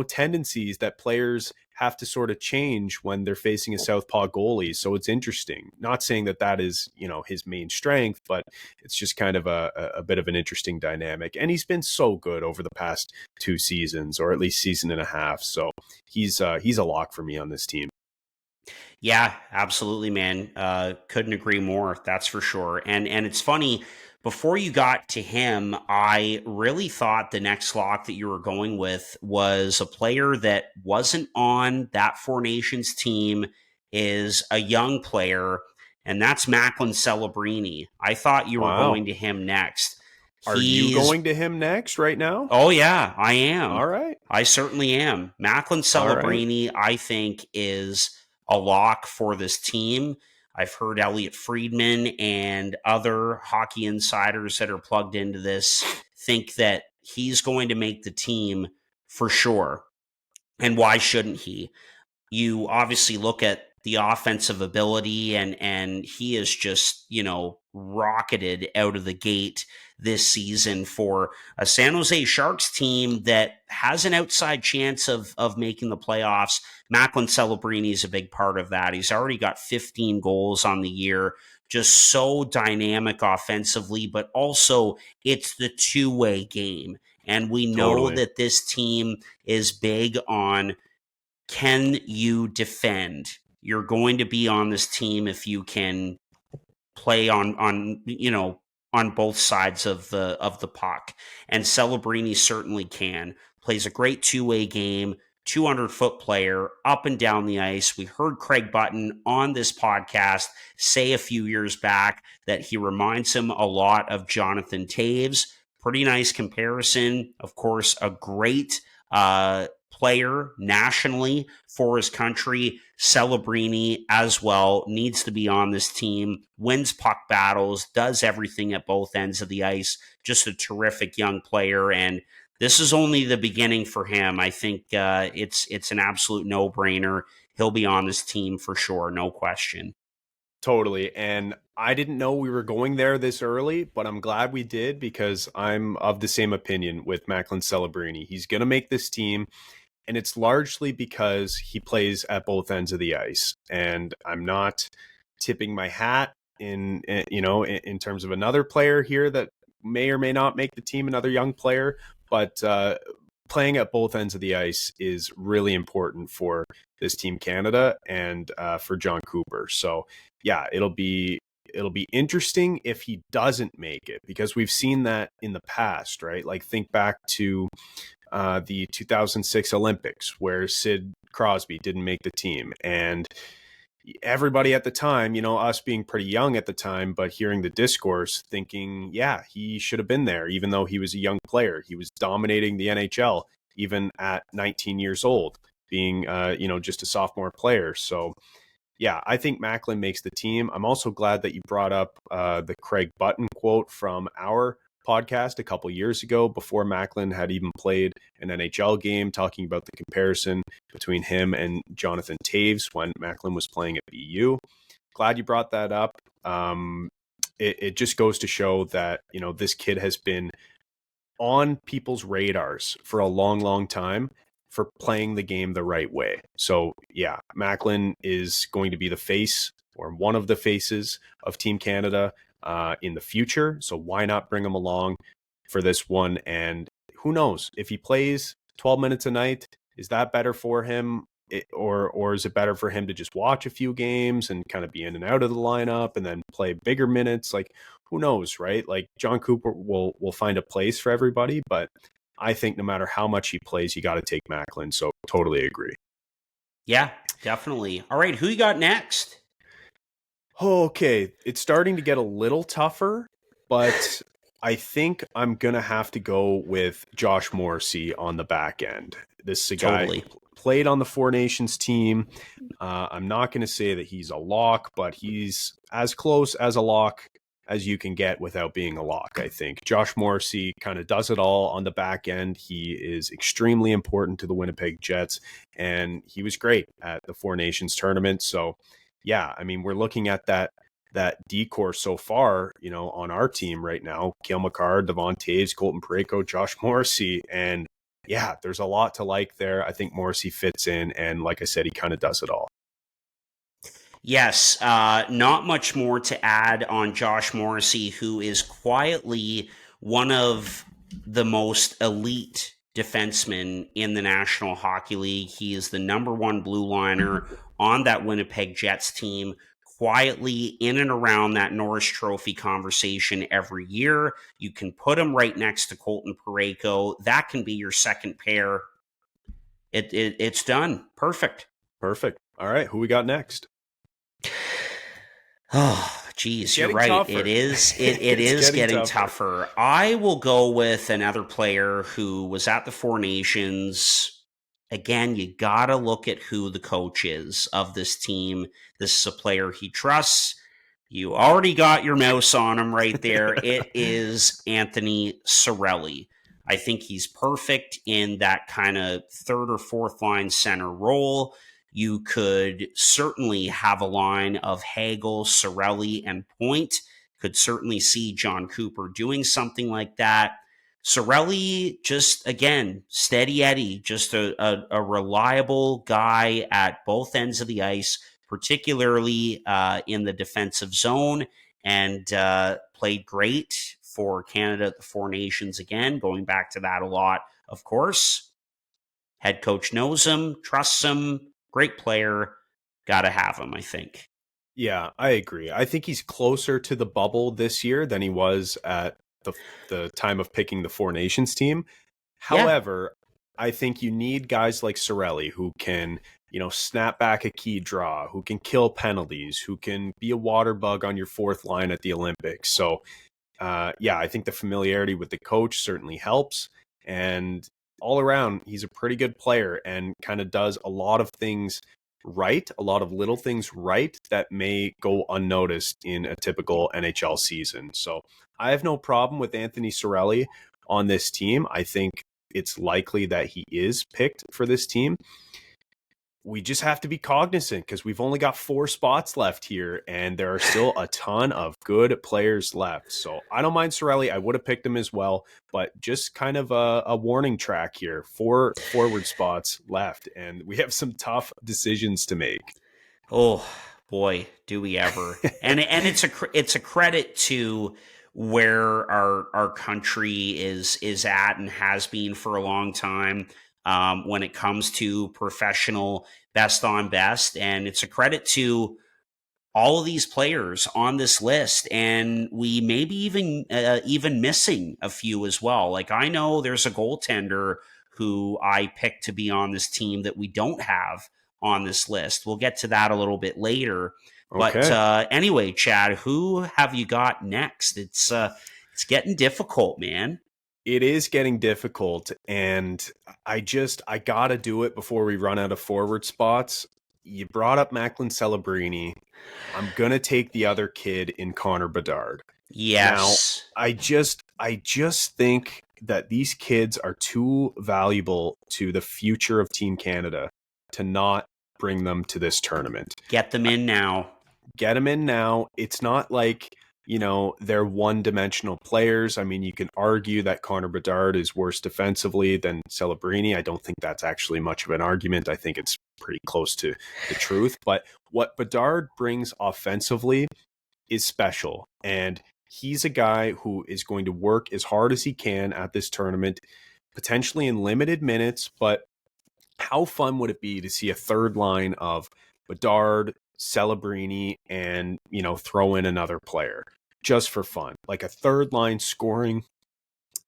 tendencies that players have to sort of change when they're facing a southpaw goalie. So it's interesting. Not saying that is, his main strength, but it's just kind of a bit of an interesting dynamic. And he's been so good over the past 2 seasons, or at least season and a half. So he's a lock for me on this team. Yeah, absolutely, man. Couldn't agree more. That's for sure. And it's funny, before you got to him, I really thought the next lock that you were going with was a player that wasn't on that Four Nations team, is a young player, and that's Macklin Celebrini. I thought you were going to him next. Are you going to him next right now? Oh, yeah, I am. All right. I certainly am. Macklin Celebrini, I think, is a lock for this team. I've heard Elliot Friedman and other hockey insiders that are plugged into this think that he's going to make the team for sure. And why shouldn't he? You obviously look at the offensive ability, and he is just, rocketed out of the gate this season for a San Jose Sharks team that has an outside chance of making the playoffs. Macklin Celebrini is a big part of that. He's already got 15 goals on the year, just so dynamic offensively, but also it's the two-way game. And we know that this team is big on, can you defend? You're going to be on this team if you can play on both sides of the puck. And Celebrini certainly can. Plays a great two-way game, 200-foot player, up and down the ice. We heard Craig Button on this podcast say a few years back that he reminds him a lot of Jonathan Toews. Pretty nice comparison. Of course, a great player nationally for his country. Celebrini as well needs to be on this team, wins puck battles, does everything at both ends of the ice. Just a terrific young player, and this is only the beginning for him. I think it's an absolute no-brainer. He'll be on this team for sure, no question. Totally. And I didn't know we were going there this early, but I'm glad we did, because I'm of the same opinion with Macklin Celebrini. He's going to make this team, and it's largely because he plays at both ends of the ice. And I'm not tipping my hat in terms of another player here that may or may not make the team, another young player, but playing at both ends of the ice is really important for this Team Canada and for John Cooper. So yeah, it'll be interesting if he doesn't make it, because we've seen that in the past, right? Like, think back to the 2006 Olympics, where Sid Crosby didn't make the team, and everybody at the time, us being pretty young at the time, but hearing the discourse, thinking, yeah, he should have been there, even though he was a young player. He was dominating the NHL even at 19 years old, being just a sophomore player. So yeah, I think Macklin makes the team. I'm also glad that you brought up the Craig Button quote from our podcast a couple years ago, before Macklin had even played an NHL game, talking about the comparison between him and Jonathan Toews when Macklin was playing at BU. Glad you brought that up. It just goes to show that, this kid has been on people's radars for a long, long time for playing the game the right way. So yeah, Macklin is going to be the face, or one of the faces, of Team Canada in the future. So why not bring him along for this one? And who knows, if he plays 12 minutes a night, is that better for him? or is it better for him to just watch a few games and kind of be in and out of the lineup and then play bigger minutes? Like, who knows, right? Like, John Cooper will find a place for everybody, but I think no matter how much he plays, you got to take Macklin. So totally agree. Yeah, definitely. All right, who you got next? Okay, it's starting to get a little tougher, but I think I'm going to have to go with Josh Morrissey on the back end. This is a guy who played on the Four Nations team. I'm not going to say that he's a lock, but he's as close as a lock as you can get without being a lock, I think. Josh Morrissey kind of does it all on the back end. He is extremely important to the Winnipeg Jets, and he was great at the Four Nations tournament. So, yeah, I mean, we're looking at that decor so far, you know, on our team right now. Cale Makar, Devon Toews, Colton Parayko, Josh Morrissey, and yeah, there's a lot to like there. I think Morrissey fits in, and like I said, he kind of does it all. Yes, not much more to add on Josh Morrissey, who is quietly one of the most elite defensemen in the National Hockey League. He is the number one blue liner on that Winnipeg Jets team, quietly in and around that Norris Trophy conversation every year. You can put him right next to Colton Parayko. That can be your second pair. It's done. Perfect. All right, who we got next? Oh, geez, you're right. Tougher. It is getting tougher. I will go with another player who was at the Four Nations. Again, you got to look at who the coach is of this team. This is a player he trusts. You already got your mouse on him right there. It is Anthony Cirelli. I think he's perfect in that kind of third or fourth line center role. You could certainly have a line of Hagel, Cirelli, and Point. Could certainly see John Cooper doing something like that. Cirelli, just, again, steady Eddie, just a reliable guy at both ends of the ice, particularly in the defensive zone, and played great for Canada at the Four Nations again, going back to that a lot, of course. Head coach knows him, trusts him, great player, got to have him, I think. Yeah, I agree. I think he's closer to the bubble this year than he was at the time of picking the Four Nations team. However, I think you need guys like Cirelli who can, you know, snap back a key draw, who can kill penalties, who can be a water bug on your fourth line at the Olympics. So, yeah, I think the familiarity with the coach certainly helps. And all around, he's a pretty good player and kind of does a lot of things right, a lot of little things right that may go unnoticed in a typical NHL season. So I have no problem with Anthony Cirelli on this team. I think it's likely that he is picked for this team. We just have to be cognizant because we've only got 4 spots left here and there are still a ton of good players left. So I don't mind Cirelli. I would have picked him as well, but just kind of a warning track here. 4 forward spots left and we have some tough decisions to make. Oh boy, do we ever. and it's a credit to where our country is at and has been for a long time. When it comes to professional best on best. And it's a credit to all of these players on this list. And we may be even missing a few as well. Like, I know there's a goaltender who I picked to be on this team that we don't have on this list. We'll get to that a little bit later. Okay. But anyway, Chad, who have you got next? It's getting difficult, man. It is getting difficult, and I got to do it before we run out of forward spots. You brought up Macklin Celebrini. I'm going to take the other kid in Connor Bedard. Yes. Now, I just think that these kids are too valuable to the future of Team Canada to not bring them to this tournament. Get them in now. Get them in now. It's not like, you know, they're one-dimensional players. I mean, you can argue that Connor Bedard is worse defensively than Celebrini. I don't think that's actually much of an argument. I think it's pretty close to the truth. But what Bedard brings offensively is special. And he's a guy who is going to work as hard as he can at this tournament, potentially in limited minutes, but how fun would it be to see a third line of Bedard, Celebrini, and, throw in another player just for fun? Like a third line scoring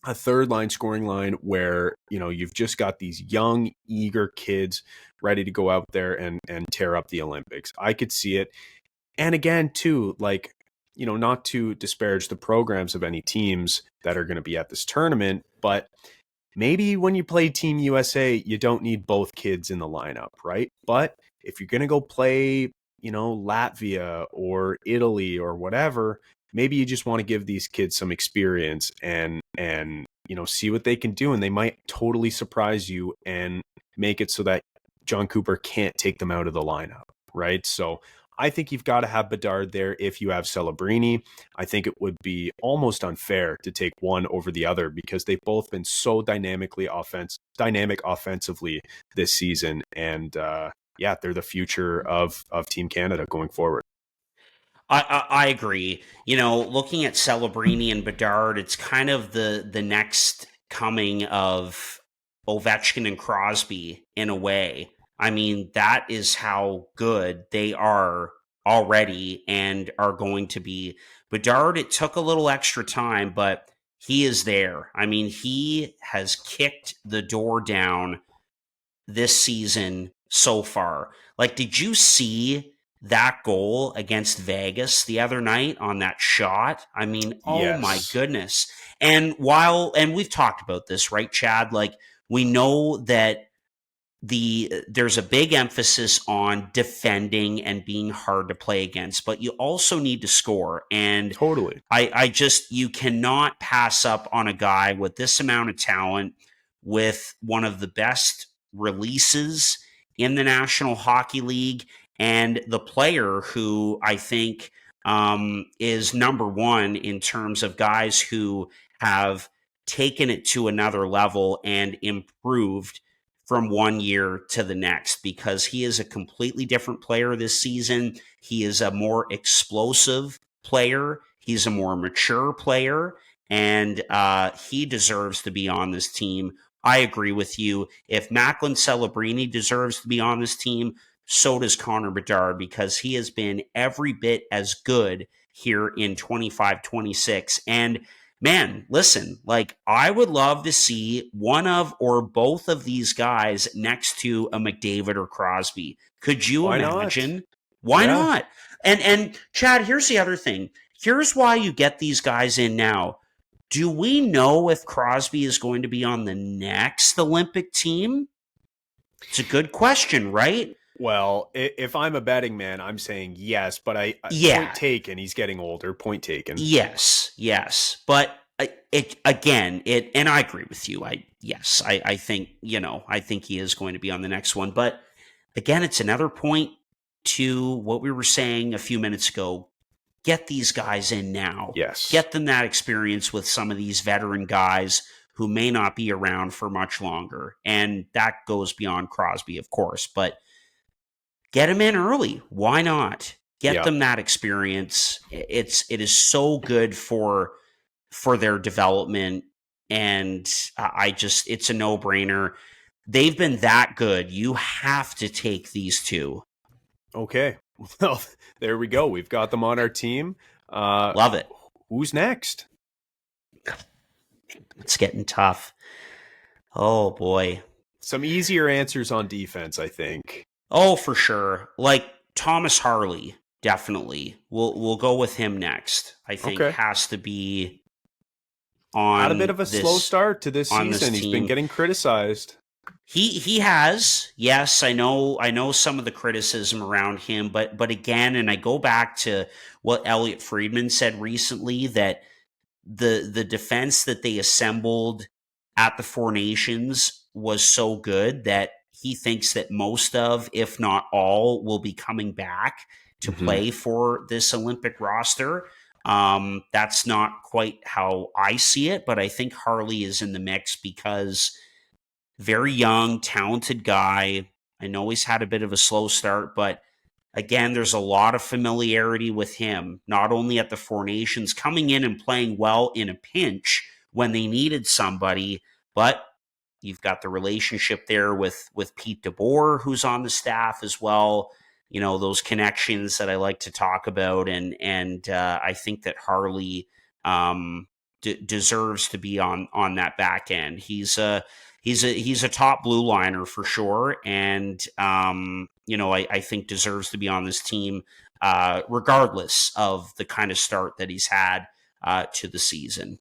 line where, you've just got these young, eager kids ready to go out there and tear up the Olympics. I could see it. And again, too, like, not to disparage the programs of any teams that are going to be at this tournament, but maybe when you play Team USA, you don't need both kids in the lineup, right? But if you're going to go play, Latvia or Italy or whatever, maybe you just want to give these kids some experience and see what they can do. And they might totally surprise you and make it so that John Cooper can't take them out of the lineup, right? So I think you've got to have Bedard there if you have Celebrini. I think it would be almost unfair to take one over the other because they've both been so dynamic offensively this season. And they're the future of Team Canada going forward. I agree. Looking at Celebrini and Bedard, it's kind of the next coming of Ovechkin and Crosby in a way. I mean, that is how good they are already and are going to be. Bedard, it took a little extra time, but he is there. I mean, he has kicked the door down this season so far. Like, did you see that goal against Vegas the other night on that shot? I mean, oh my goodness. And we've talked about this, right, Chad? Like, we know that there's a big emphasis on defending and being hard to play against, but you also need to score. And totally, you cannot pass up on a guy with this amount of talent, with one of the best releases in the National Hockey League, and the player who I think is number one in terms of guys who have taken it to another level and improved from one year to the next, because he is a completely different player this season. He is a more explosive player. He's a more mature player, and he deserves to be on this team. I agree with you. If Macklin Celebrini deserves to be on this team, so does Connor Bedard, because he has been every bit as good here in 25-26. And man, listen, like, I would love to see one of or both of these guys next to a McDavid or Crosby. Could you imagine? Why not? And Chad, here's the other thing. Here's why you get these guys in now. Do we know if Crosby is going to be on the next Olympic team? It's a good question, right? Well, if I'm a betting man, I'm saying yes, but point taken. He's getting older. Point taken. Yes. But and I agree with you. I think, I think he is going to be on the next one. But again, it's another point to what we were saying a few minutes ago. Get these guys in now. Yes. Get them that experience with some of these veteran guys who may not be around for much longer. And that goes beyond Crosby, of course. But get them in early. Why not? Get them that experience. It is so good for their development. And it's a no-brainer. They've been that good. You have to take these two. Okay. Well, there we go. We've got them on our team. Love it. Who's next? It's getting tough. Oh, boy. Some easier answers on defense, I think. Oh, for sure. Like Thomas Harley, definitely. We'll go with him next. I think has to be on. Had a bit of a slow start to this season. He's been getting criticized. He has. Yes, I know some of the criticism around him, but again, and I go back to what Elliot Friedman said recently, that the defense that they assembled at the Four Nations was so good that he thinks that most of, if not all, will be coming back to play for this Olympic roster. That's not quite how I see it, but I think Harley is in the mix because very young, talented guy. I know he's had a bit of a slow start, but again, there's a lot of familiarity with him, not only at the Four Nations, coming in and playing well in a pinch when they needed somebody, but You've got the relationship there with Pete DeBoer, who's on the staff as well. Those connections that I like to talk about, and I think that Harley deserves to be on that back end. He's a top blue liner for sure, and I think deserves to be on this team, regardless of the kind of start that he's had to the season.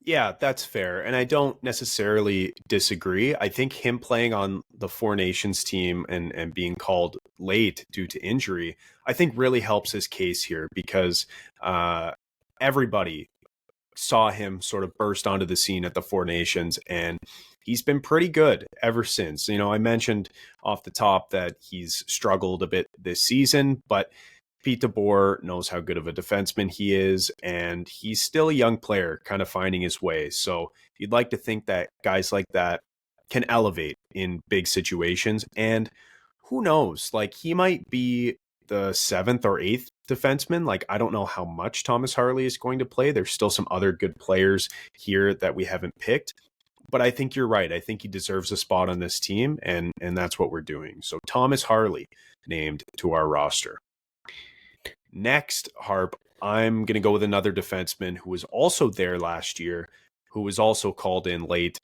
Yeah, that's fair. And I don't necessarily disagree. I think him playing on the Four Nations team and being called late due to injury, I think really helps his case here because everybody saw him sort of burst onto the scene at the Four Nations, and he's been pretty good ever since. I mentioned off the top that he's struggled a bit this season, but Pete DeBoer knows how good of a defenseman he is, and he's still a young player kind of finding his way. So you'd like to think that guys like that can elevate in big situations. And who knows, like he might be the 7th or 8th defenseman. Like, I don't know how much Thomas Harley is going to play. There's still some other good players here that we haven't picked. But I think you're right. I think he deserves a spot on this team, and that's what we're doing. So Thomas Harley named to our roster. Next, Harp, I'm going to go with another defenseman who was also there last year, who was also called in late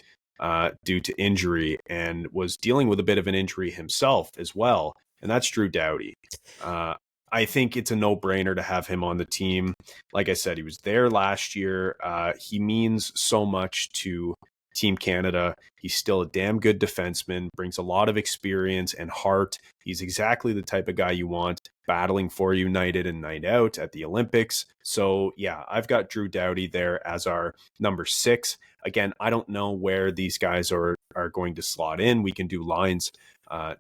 due to injury and was dealing with a bit of an injury himself as well, and that's Drew Doughty. I think it's a no-brainer to have him on the team. Like I said, he was there last year. He means so much to Team Canada. He's still a damn good defenseman, brings a lot of experience and heart. He's exactly the type of guy you want battling for you night in and night out at the Olympics. So yeah, I've got Drew Doughty there as our number 6. Again, I don't know where these guys are going to slot in. We can do lines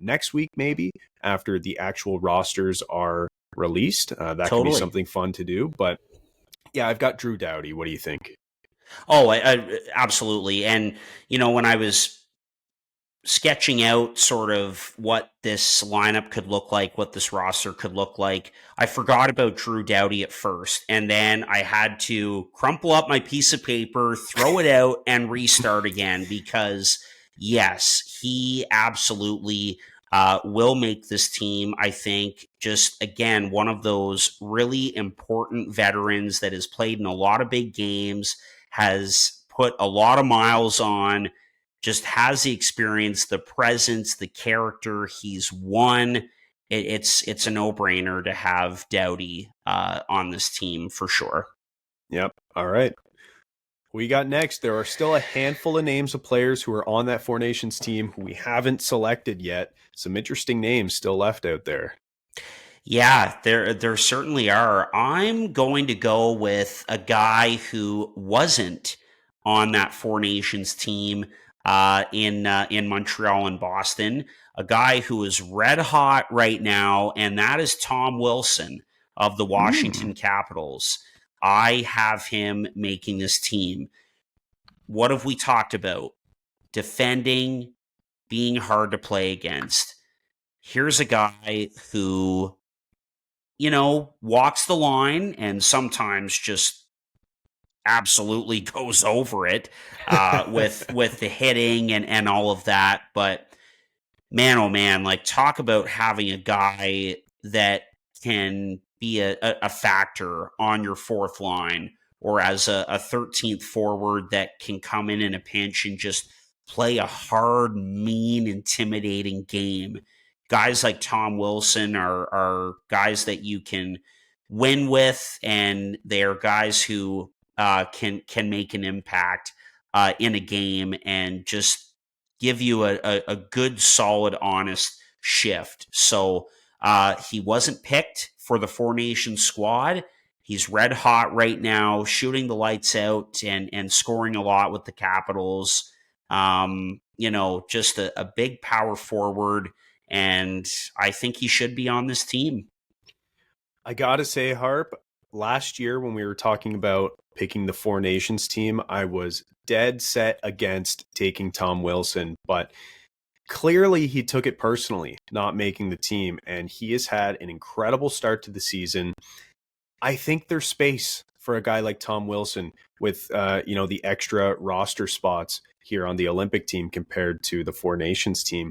next week, maybe after the actual rosters are released. That can be something fun to do. But yeah, I've got Drew Doughty. What do you think? Oh, I absolutely. And, when I was sketching out sort of what this lineup could look like, what this roster could look like, I forgot about Drew Doughty at first. And then I had to crumple up my piece of paper, throw it out, and restart again because, yes, he absolutely will make this team. I think just, again, one of those really important veterans that has played in a lot of big games, has put a lot of miles on, just has the experience, the presence, the character. He's won. It's a no-brainer to have Doughty on this team for sure. Yep. All right. We got next. There are still a handful of names of players who are on that Four Nations team who we haven't selected yet. Some interesting names still left out there. Yeah, there certainly are. I'm going to go with a guy who wasn't on that Four Nations team in Montreal and Boston, a guy who is red hot right now, and that is Tom Wilson of the Washington Capitals. I have him making this team. What have we talked about? Defending, being hard to play against. Here's a guy who, walks the line and sometimes just absolutely goes over it with the hitting and all of that. But man, oh man, like talk about having a guy that can be a factor on your fourth line or as a 13th forward that can come in a pinch and just play a hard, mean, intimidating game. Guys like Tom Wilson are guys that you can win with, and they are guys who can make an impact in a game and just give you a good, solid, honest shift. So he wasn't picked for the Four Nations squad. He's red hot right now, shooting the lights out and scoring a lot with the Capitals. Just a big power forward. And I think he should be on this team. I gotta say, Harp, last year when we were talking about picking the Four Nations team, I was dead set against taking Tom Wilson, but clearly he took it personally, not making the team, and he has had an incredible start to the season. I think there's space for a guy like Tom Wilson with, the extra roster spots. here on the Olympic team compared to the Four Nations team.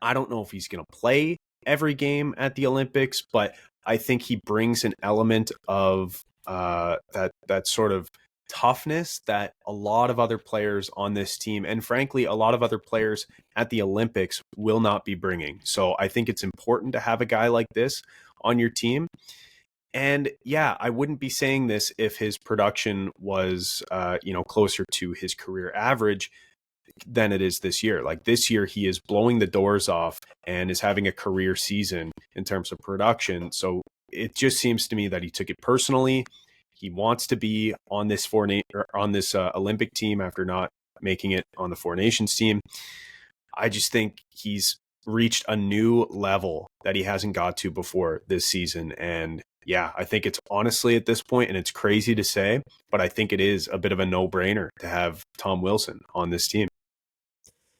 I don't know if he's going to play every game at the Olympics, but I think he brings an element of that sort of toughness that a lot of other players on this team, and frankly, a lot of other players at the Olympics, will not be bringing. So I think it's important to have a guy like this on your team. And yeah, I wouldn't be saying this if his production was, closer to his career average than it is this year. Like this year, he is blowing the doors off and is having a career season in terms of production. So it just seems to me that he took it personally. He wants to be on this Olympic team after not making it on the Four Nations team. I just think he's reached a new level that he hasn't got to before this season. And yeah, I think it's honestly at this point, and it's crazy to say, but I think it is a bit of a no-brainer to have Tom Wilson on this team.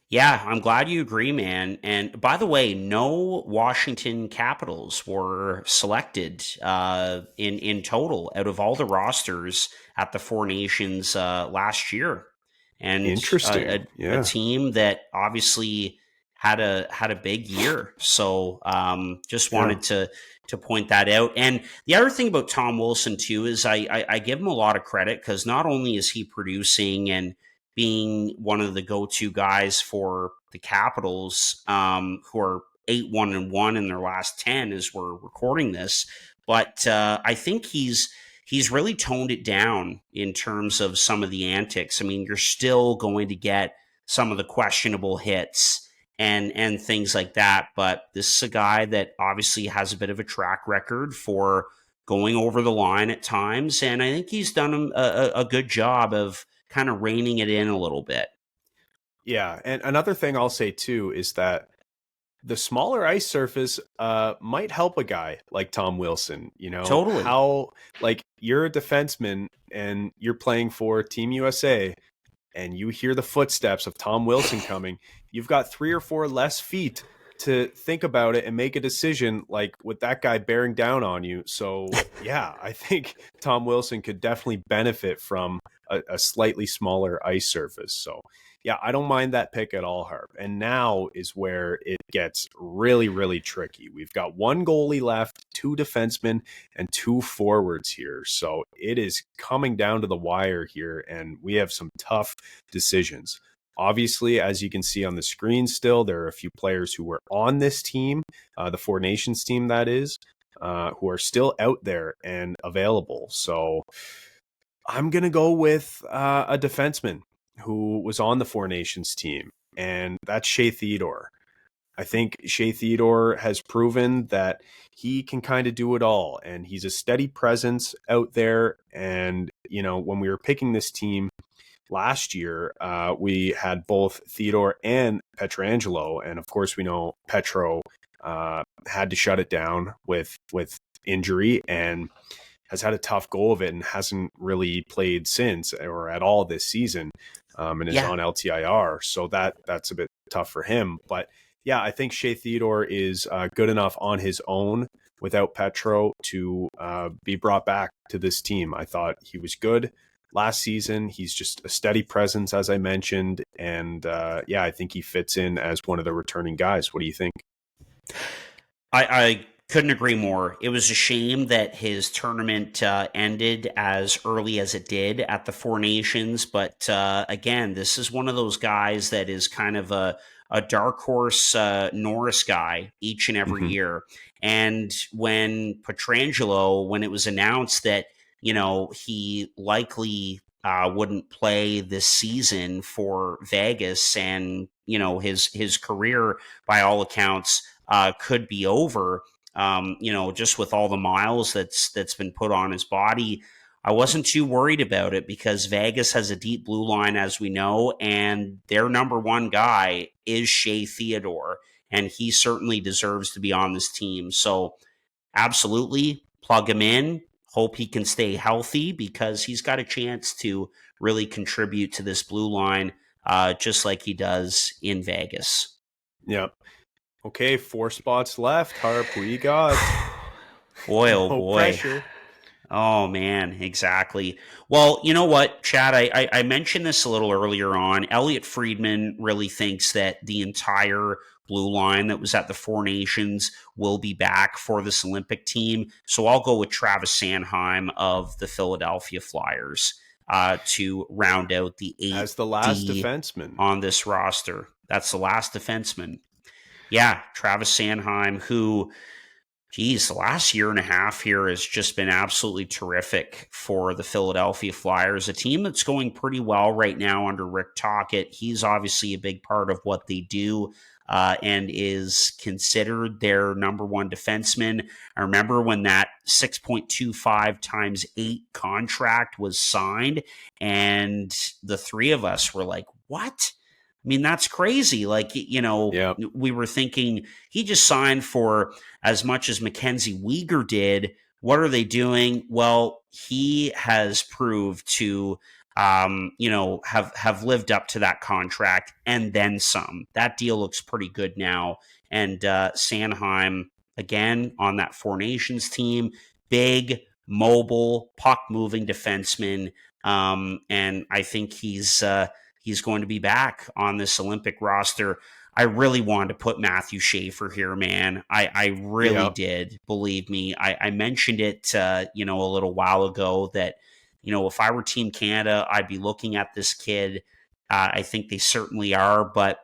Yeah, I'm glad you agree, man. And by the way, no Washington Capitals were selected in total out of all the rosters at the Four Nations last year. And interesting, a team that obviously had a big year. So just wanted to point that out. And the other thing about Tom Wilson too is I give him a lot of credit, because not only is he producing and being one of the go-to guys for the Capitals, who are 8-1-1 in their last 10 as we're recording this, but I think he's really toned it down in terms of some of the antics. I mean, you're still going to get some of the questionable hits and things like that, but this is a guy that obviously has a bit of a track record for going over the line at times, and I think he's done a good job of kind of reining it in a little bit. Yeah, and another thing I'll say too is that the smaller ice surface might help a guy like Tom Wilson. Totally. How, like, you're a defenseman and you're playing for Team USA, and you hear the footsteps of Tom Wilson coming. You've got 3 or 4 less feet to think about it and make a decision, like with that guy bearing down on you. So yeah, I think Tom Wilson could definitely benefit from a slightly smaller ice surface. So yeah, I don't mind that pick at all, Harp. And now is where it gets really, really tricky. We've got 1 goalie left, 2 defensemen, and 2 forwards here. So it is coming down to the wire here, and we have some tough decisions. Obviously, as you can see on the screen still, there are a few players who were on this team, the Four Nations team that is, who are still out there and available. So I'm going to go with a defenseman who was on the Four Nations team, and that's Shea Theodore. I think Shea Theodore has proven that he can kind of do it all, and he's a steady presence out there. And, when we were picking this team last year, we had both Theodore and Pietrangelo, and of course we know Petro had to shut it down with injury and has had a tough go of it and hasn't really played since or at all this season, and is on LTIR. So that's a bit tough for him. But yeah, I think Shea Theodore is good enough on his own without Petro to be brought back to this team. I thought he was good last season. He's just a steady presence, as I mentioned. And I think he fits in as one of the returning guys. What do you think? I couldn't agree more. It was a shame that his tournament ended as early as it did at the Four Nations. But again, this is one of those guys that is kind of a dark horse Norris guy each and every year. And when Pietrangelo, when it was announced that, he likely wouldn't play this season for Vegas, and, his career, by all accounts, could be over, just with all the miles that's been put on his body, I wasn't too worried about it, because Vegas has a deep blue line, as we know, and their number 1 guy is Shea Theodore, and he certainly deserves to be on this team. So absolutely plug him in. Hope he can stay healthy, because he's got a chance to really contribute to this blue line, just like he does in Vegas. Yep. Okay, 4 spots left. Harp, who you got? Boy, oh no boy. pressure. Oh man, exactly. Well, you know what, Chad? I mentioned this a little earlier on. Elliot Friedman really thinks that the entire blue line that was at the Four Nations will be back for this Olympic team. So I'll go with Travis Sanheim of the Philadelphia Flyers to round out the as the last 8D defenseman. on this roster. That's the last defenseman. Yeah, Travis Sanheim, who, geez, the last year and a half here has just been absolutely terrific for the Philadelphia Flyers, a team that's going pretty well right now under Rick Tocchet. He's obviously a big part of what they do. And is considered their number one defenseman. I remember when that 6.25 times 8 contract was signed, and the three of us were like, what? I mean, that's crazy. Like, Yep. we were thinking he just signed for as much as Mackenzie Weegar did. What are they doing? Well, he has proved to, have lived up to that contract and then some. That deal looks pretty good now. And Sanheim, again, on that Four Nations team, big, mobile, puck-moving defenseman. And I think he's going to be back on this Olympic roster. I really wanted to put Matthew Schaefer here, man. I really did. Believe me. I mentioned it, a little while ago that, if I were Team Canada, I'd be looking at this kid. I think they certainly are. But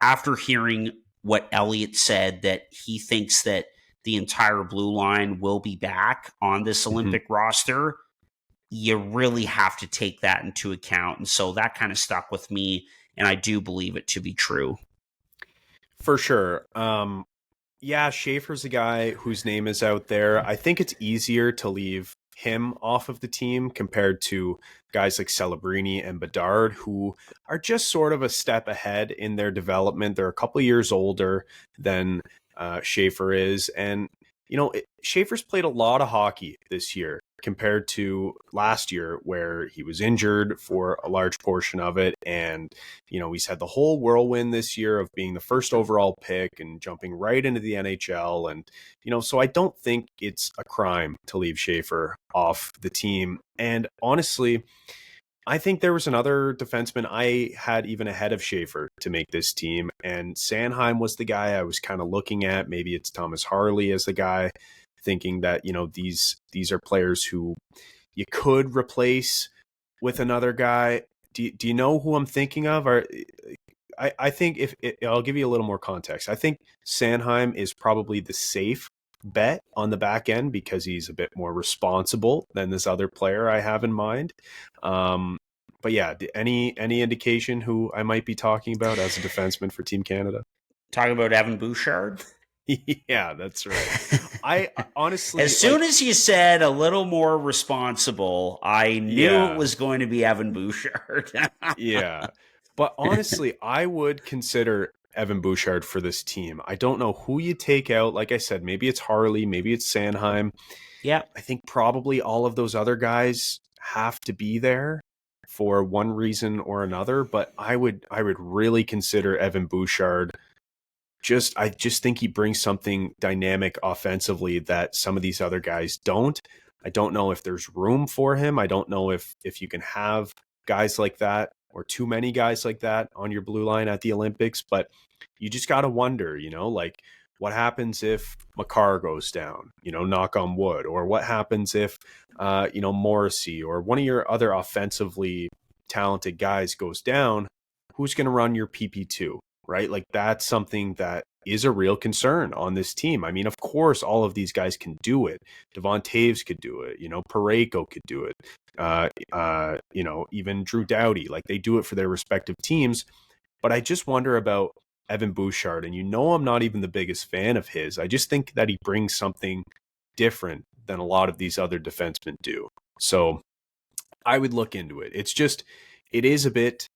after hearing what Elliot said, that he thinks that the entire blue line will be back on this Olympic roster, you really have to take that into account. And so that kind of stuck with me, and I do believe it to be true. For sure. Yeah, Schaefer's a guy whose name is out there. I think it's easier to leave him off of the team compared to guys like Celebrini and Bedard, who are just sort of a step ahead in their development. They're a couple of years older than Schaefer is. And, Schaefer's played a lot of hockey this year compared to last year, where he was injured for a large portion of it. And, he's had the whole whirlwind this year of being the first overall pick and jumping right into the NHL. And, so I don't think it's a crime to leave Schaefer off the team. And honestly, I think there was another defenseman I had even ahead of Schaefer to make this team, and Sanheim was the guy I was kind of looking at. Maybe it's Thomas Harley as the guy, thinking that, these are players who you could replace with another guy. Do you know who I'm thinking of? I think I'll give you a little more context. I think Sanheim is probably the safe bet on the back end because he's a bit more responsible than this other player I have in mind. But yeah, any indication who I might be talking about as a defenseman for Team Canada? Talking about Evan Bouchard? Yeah, that's right. I honestly, as soon as you said a little more responsible, I knew it was going to be Evan Bouchard. Yeah. But honestly, I would consider Evan Bouchard for this team. I don't know who you take out. Like I said, maybe it's Harley, maybe it's Sanheim. Yeah. I think probably all of those other guys have to be there for one reason or another, but I would really consider Evan Bouchard. I just think he brings something dynamic offensively that some of these other guys don't. I don't know if there's room for him. I don't know if you can have guys like that or too many guys like that on your blue line at the Olympics, but you just got to wonder, like what happens if Makar goes down, knock on wood, or what happens if, Morrissey or one of your other offensively talented guys goes down, who's going to run your PP2, right? Like that's something that is a real concern on this team. I mean, of course, all of these guys can do it. Devon Taves could do it. Parayko could do it. Even Drew Doughty, like they do it for their respective teams. But I just wonder about Evan Bouchard, and I'm not even the biggest fan of his. I just think that he brings something different than a lot of these other defensemen do. So I would look into it. It is a bit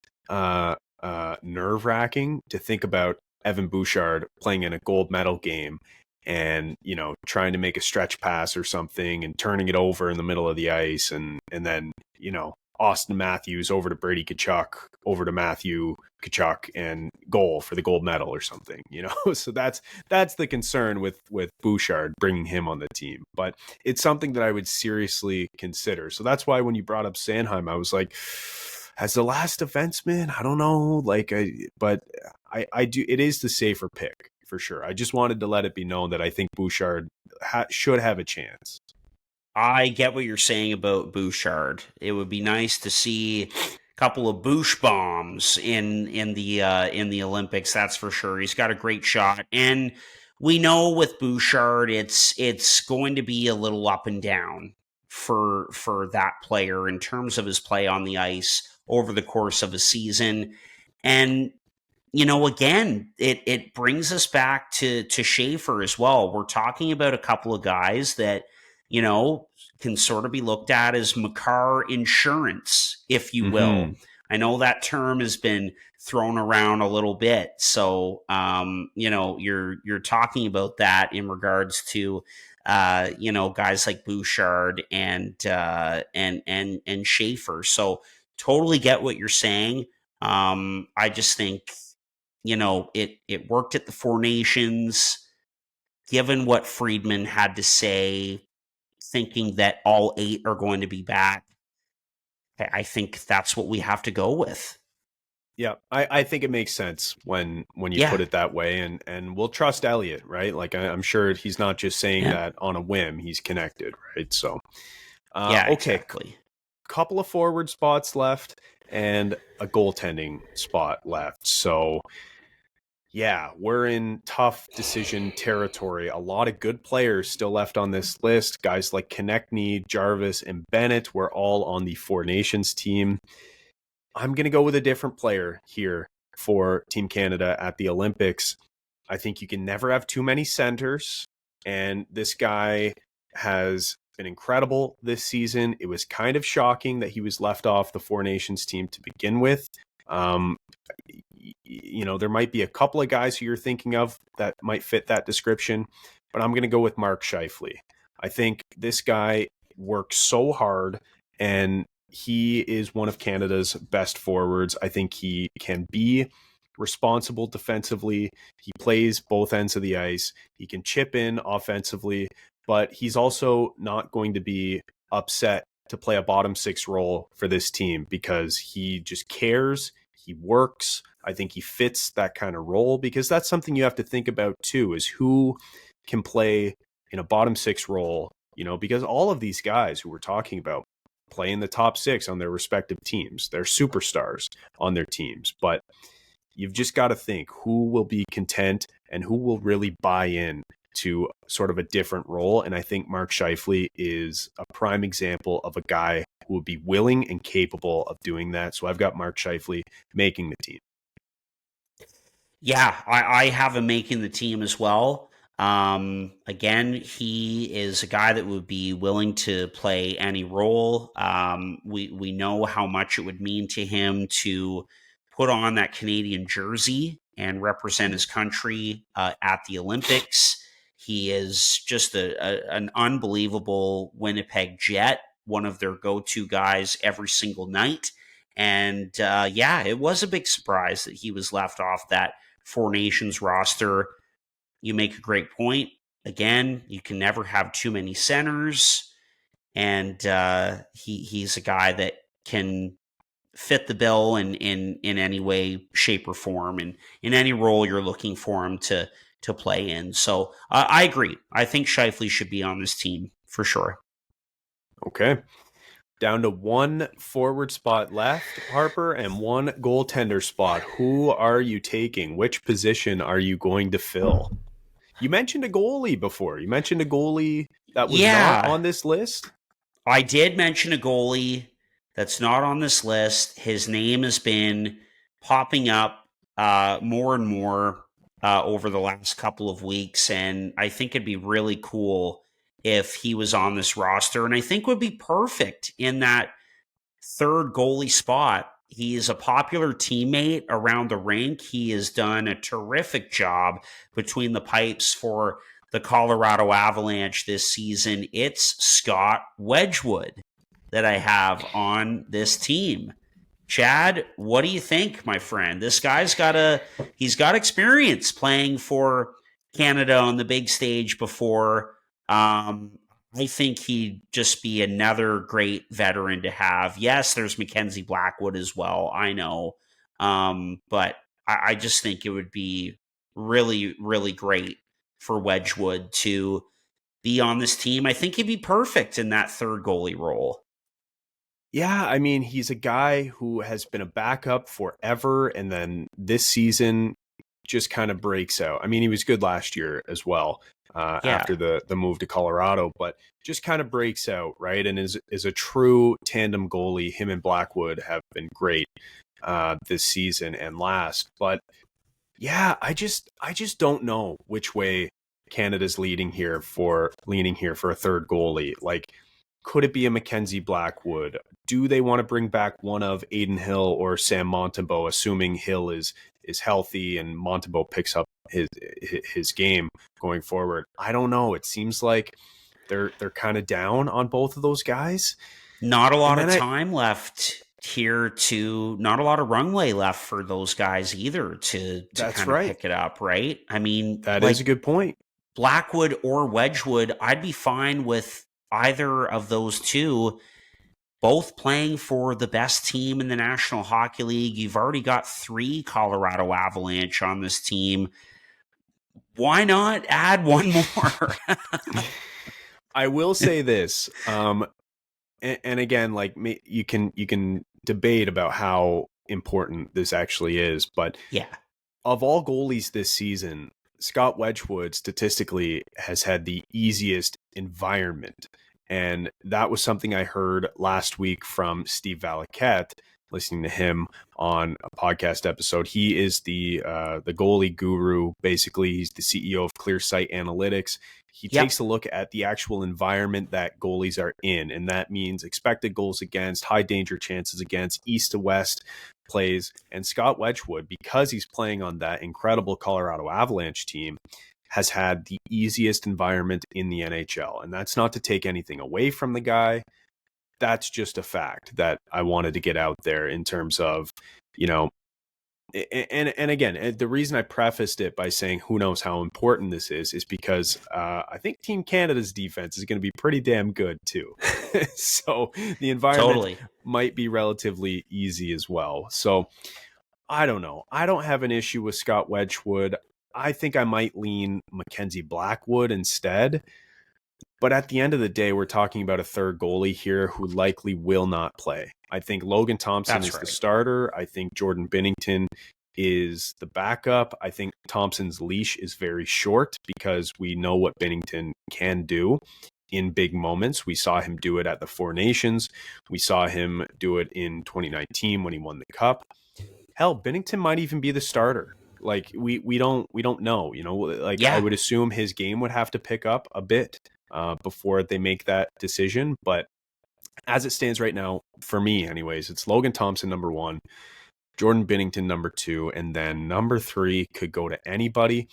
nerve-wracking to think about Evan Bouchard playing in a gold medal game and, trying to make a stretch pass or something and turning it over in the middle of the ice. And then, Austin Matthews over to Brady Tkachuk, over to Matthew Tkachuk, and goal for the gold medal or something, So that's the concern with Bouchard, bringing him on the team. But it's something that I would seriously consider. So that's why when you brought up Sanheim, I was like, as the last defenseman, I don't know, but I do. It is the safer pick for sure. I just wanted to let it be known that I think Bouchard should have a chance. I get what you're saying about Bouchard. It would be nice to see a couple of Bouch bombs in the Olympics. That's for sure. He's got a great shot, and we know with Bouchard, it's going to be a little up and down for that player in terms of his play on the ice over the course of a season. And again, it brings us back to Schaefer as well. We're talking about a couple of guys that can sort of be looked at as Makar insurance, if you will. Mm-hmm. I know that term has been thrown around a little bit. So, you're talking about that in regards to, guys like Bouchard and Schaefer. So totally get what you're saying. I just think, it worked at the Four Nations, given what Friedman had to say, thinking that all 8 are going to be back. I think that's what we have to go with. Yeah, I think it makes sense when you put it that way, and we'll trust Elliott, right? Like I'm sure he's not just saying that on a whim. He's connected, right? So, okay, exactly. Couple of forward spots left and a goaltending spot left. So, yeah, we're in tough decision territory. A lot of good players still left on this list. Guys like Konechny, Jarvis, and Bennett were all on the Four Nations team. I'm going to go with a different player here for Team Canada at the Olympics. I think you can never have too many centers, and this guy has been incredible this season. It was kind of shocking that he was left off the Four Nations team to begin with. There might be a couple of guys who you're thinking of that might fit that description, but I'm going to go with Mark Scheifele. I think this guy works so hard, and he is one of Canada's best forwards. I think he can be responsible defensively. He plays both ends of the ice. He can chip in offensively, but he's also not going to be upset to play a bottom 6 role for this team because he just cares. He works. I think he fits that kind of role, because that's something you have to think about too, is who can play in a bottom 6 role, because all of these guys who we're talking about play in the top 6 on their respective teams. They're superstars on their teams, but you've just got to think who will be content and who will really buy in to sort of a different role. And I think Mark Scheifele is a prime example of a guy who would be willing and capable of doing that. So I've got Mark Scheifele making the team. Yeah, I have him making the team as well. Again, he is a guy that would be willing to play any role. We know how much it would mean to him to put on that Canadian jersey and represent his country at the Olympics. He is just an unbelievable Winnipeg Jet, one of their go-to guys every single night. And it was a big surprise that he was left off that Four Nations roster. You make a great point. Again, you can never have too many centers, and he's a guy that can fit the bill in any way, shape, or form, and in any role you're looking for him to play in. So I agree. I think Scheifele should be on this team for sure. Okay. Down to 1 forward spot left, Harper, and 1 goaltender spot. Who are you taking? Which position are you going to fill? You mentioned a goalie before. You mentioned a goalie that was not on this list. I did mention a goalie that's not on this list. His name has been popping up more and more over the last couple of weeks, and I think it'd be really cool if he was on this roster, and I think would be perfect in that 3rd goalie spot. He is a popular teammate around the rink. He has done a terrific job between the pipes for the Colorado Avalanche this season. It's Scott Wedgwood. that I have on this team. Chad, what do you think, my friend? This guy's he's got experience playing for Canada on the big stage before. I think he'd just be another great veteran to have. Yes, there's Mackenzie Blackwood as well. I know. But I just think it would be really, really great for Wedgwood to be on this team. I think he'd be perfect in that third goalie role. Yeah, I mean, he's a guy who has been a backup forever, and then this season just kind of breaks out. I mean, he was good last year as well after the move to Colorado, but just kind of breaks out, right? And is a true tandem goalie. Him and Blackwood have been great this season and last. But yeah, I just don't know which way Canada's leaning here for a third goalie. Like, could it be a Mackenzie Blackwood? Do they want to bring back one of Aiden Hill or Sam Montembeault, assuming Hill is healthy and Montembeault picks up his game going forward? I don't know. It seems like they're kind of down on both of those guys. Not a lot of time left here not a lot of runway left for those guys either to kind of pick it up, right? I mean, that is a good point. Blackwood or Wedgwood, I'd be fine with either of those two, both playing for the best team in the National Hockey League. You've already got 3 Colorado Avalanche on this team. Why not add one more? I will say this, and again, like, you can debate about how important this actually is, but yeah, of all goalies this season, Scott Wedgwood statistically has had the easiest environment. And that was something I heard last week from Steve Valiquette, listening to him on a podcast episode. He is the goalie guru. Basically, he's the CEO of ClearSight Analytics. He takes a look at the actual environment that goalies are in, and that means expected goals against, high danger chances against, east to west plays. And Scott Wedgwood, because he's playing on that incredible Colorado Avalanche team, has had the easiest environment in the NHL. And that's not to take anything away from the guy. That's just a fact that I wanted to get out there in terms of, you know, and again, the reason I prefaced it by saying who knows how important this is because I think Team Canada's defense is going to be pretty damn good too. So the environment might be relatively easy as well. So I don't know. I don't have an issue with Scott Wedgwood. I think I might lean Mackenzie Blackwood instead. But at the end of the day, we're talking about a third goalie here who likely will not play. I think Logan Thompson is the starter. I think Jordan Binnington is the backup. I think Thompson's leash is very short because we know what Binnington can do in big moments. We saw him do it at the Four Nations. We saw him do it in 2019 when he won the Cup. Hell, Binnington might even be the starter. Like, we don't know, you know, like I would assume his game would have to pick up a bit before they make that decision. But as it stands right now, for me anyways, it's Logan Thompson number 1, Jordan Binnington number 2, and then number 3 could go to anybody.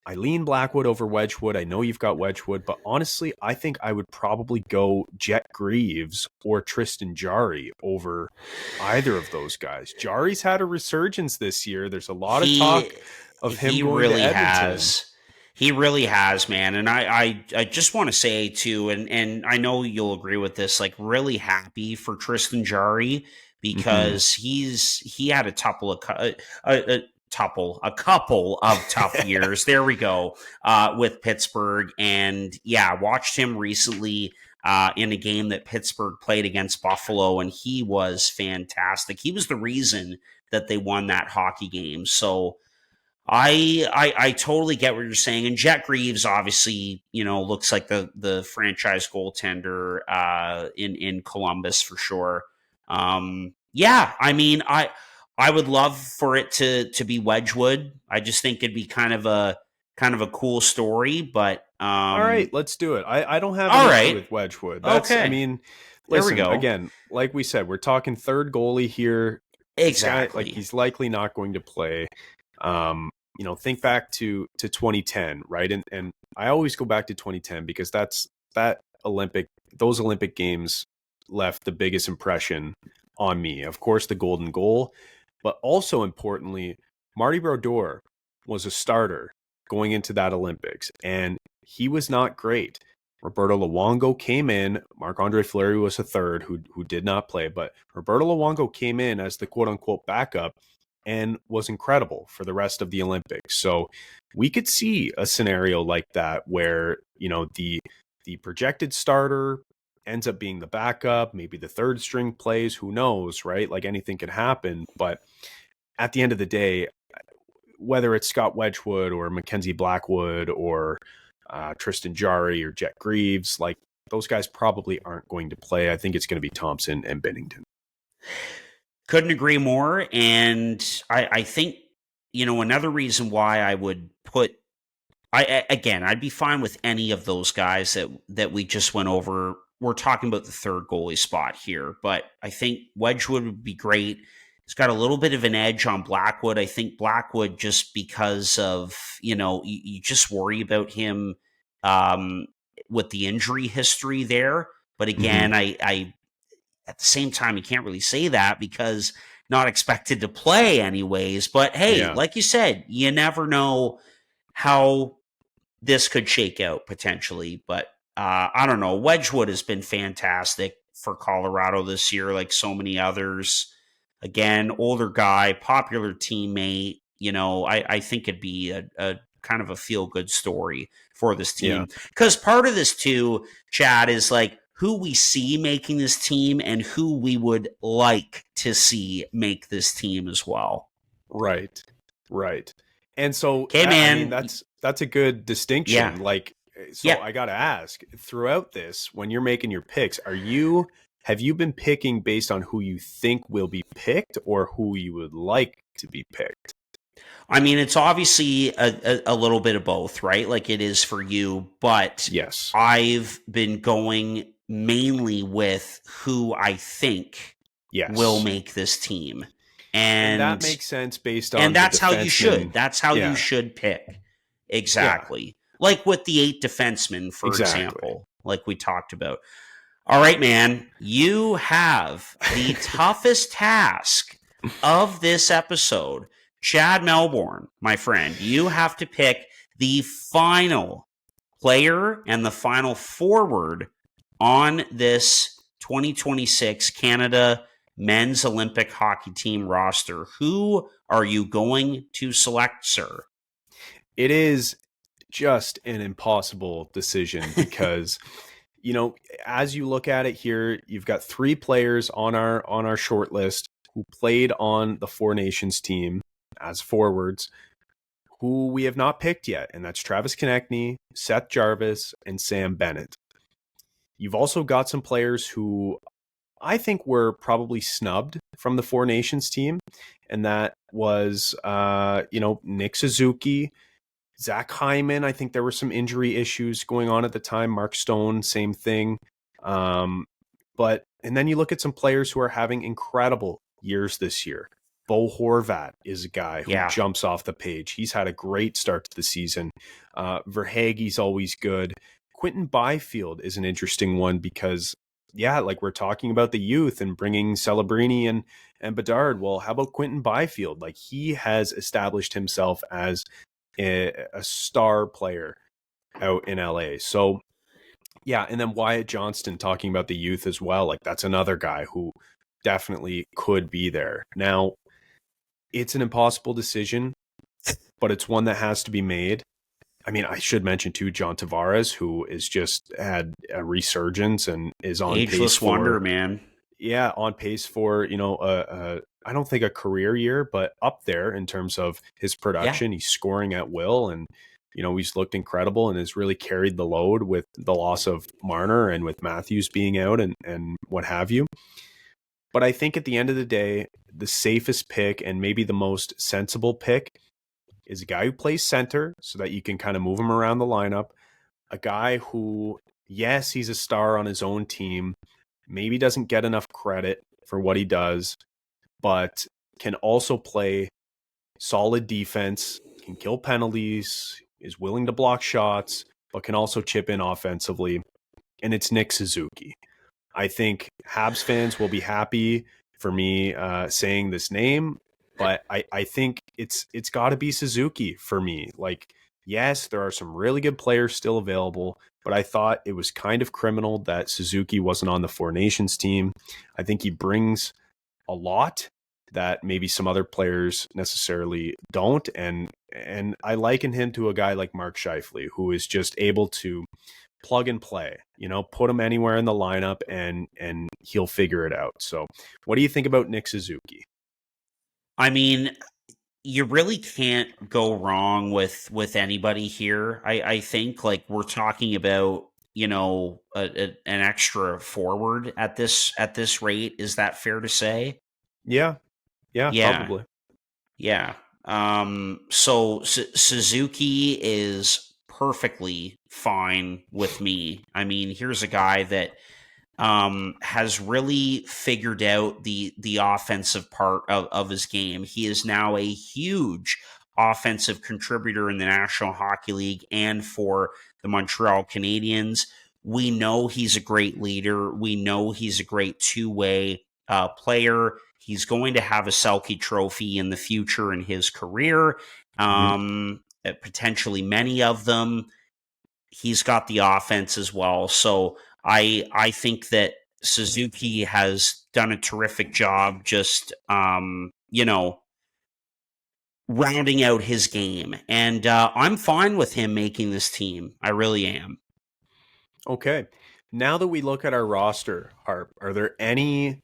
I lean Blackwood over Wedgwood. I know you've got Wedgwood, but honestly, I think I would probably go Jet Greaves or Tristan Jarry over either of those guys. Jarry's had a resurgence this year. There's a lot of talk of him going to Edmonton. He really has, man. And I just want to say too, and I know you'll agree with this, like, really happy for Tristan Jarry because he had a couple of tough years. There we go, with Pittsburgh. And watched him recently in a game that Pittsburgh played against Buffalo, and he was fantastic. He was the reason that they won that hockey game. So I totally get what you're saying. And Jet Greaves obviously, you know, looks like the franchise goaltender in Columbus for sure. I mean, I would love for it to be Wedgwood. I just think it'd be kind of a cool story. But all right, let's do it. I don't have an issue with Wedgwood. That's, okay. I mean, listen, there we go. Again, like we said, we're talking third goalie here. Exactly. Like, he's likely not going to play. You know, think back to 2010, right? And I always go back to 2010 because those Olympic games left the biggest impression on me. Of course, the golden goal, but also importantly, Marty Brodeur was a starter going into that Olympics, and he was not great. Roberto Luongo came in. Marc-Andre Fleury was a third who did not play, but Roberto Luongo came in as the quote-unquote backup and was incredible for the rest of the Olympics. So we could see a scenario like that where, you know, the projected starter ends up being the backup, maybe the third string plays, who knows, right? Like anything could happen. But at the end of the day, whether it's Scott Wedgwood or Mackenzie Blackwood or Tristan Jarry or Jet Greaves, like those guys probably aren't going to play. I think it's going to be Thompson and Binnington. Couldn't agree more. And I think, you know, another reason why I would put, I'd be fine with any of those guys that we just went over. We're talking about the third goalie spot here, but I think Wedgwood would be great. He's got a little bit of an edge on Blackwood. I think Blackwood, just because of, you know, you just worry about him with the injury history there. But again, I at the same time, you can't really say that because not expected to play anyways. But hey, like you said, you never know how this could shake out potentially. But I don't know. Wedgwood has been fantastic for Colorado this year, like so many others. Again, older guy, popular teammate. You know, I think it'd be a kind of a feel-good story for this team. Because part of this too, Chad, is like who we see making this team and who we would like to see make this team as well. Right. And so, okay, man, I mean, that's a good distinction. Yeah. Like, so I got to ask, throughout this, when you're making your picks, have you been picking based on who you think will be picked or who you would like to be picked? I mean, it's obviously a little bit of both, right? Like it is for you, but yes, I've been going mainly with who I think will make this team. And that makes sense based on, and that's how you should. That's how you should pick. Exactly. Yeah. Like with the 8 defensemen, for example, like we talked about. All right, man, you have the toughest task of this episode. Chad Melbourne, my friend, you have to pick the final player and the final forward on this 2026 Canada men's Olympic hockey team roster. Who are you going to select, sir? It is just an impossible decision because you know, as you look at it here, you've got 3 players on our short list who played on the Four Nations team as forwards who we have not picked yet, and that's Travis Konecny, Seth Jarvis, and Sam Bennett. You've also got some players who I think were probably snubbed from the Four Nations team, and that was Nick Suzuki, Zach Hyman. I think there were some injury issues going on at the time. Mark Stone, same thing. And then you look at some players who are having incredible years this year. Bo Horvat is a guy who jumps off the page. He's had a great start to the season. Verhaeghe's always good. Quentin Byfield is an interesting one because, like we're talking about the youth and bringing Celebrini and Bedard. Well, how about Quentin Byfield? Like he has established himself as a star player out in LA. So and then Wyatt Johnston, talking about the youth as well. Like that's another guy who definitely could be there. Now, it's an impossible decision, but it's one that has to be made. I mean, I should mention too, John Tavares, who is just had a resurgence and is on ageless pace wonder, man. Yeah, on pace for, I don't think a career year, but up there in terms of his production. He's scoring at will, and he's looked incredible and has really carried the load with the loss of Marner and with Matthews being out and what have you. But I think at the end of the day, the safest pick and maybe the most sensible pick is a guy who plays center so that you can kind of move him around the lineup. A guy who, yes, he's a star on his own team, maybe doesn't get enough credit for what he does, but can also play solid defense, can kill penalties, is willing to block shots, but can also chip in offensively. And it's Nick Suzuki. I think Habs fans will be happy for me saying this name, but I think it's got to be Suzuki for me. Like, yes, there are some really good players still available, but I thought it was kind of criminal that Suzuki wasn't on the Four Nations team. I think he brings a lot that maybe some other players necessarily don't, and I liken him to a guy like Mark Scheifele, who is just able to plug and play, put him anywhere in the lineup and he'll figure it out. So what do you think about Nick Suzuki? I mean, you really can't go wrong with anybody here. I think, like, we're talking about, an extra forward at this rate. Is that fair to say? Yeah, Yeah. probably. Yeah. So Suzuki is perfectly fine with me. I mean, here's a guy that has really figured out the offensive part of his game. He is now a huge offensive contributor in the National Hockey League and for the Montreal Canadiens. We know he's a great leader. We know he's a great two-way player. He's going to have a Selke Trophy in the future in his career, potentially many of them. He's got the offense as well. So I think that Suzuki has done a terrific job just, rounding out his game. And I'm fine with him making this team. I really am. Okay. Now that we look at our roster, Harp, are there any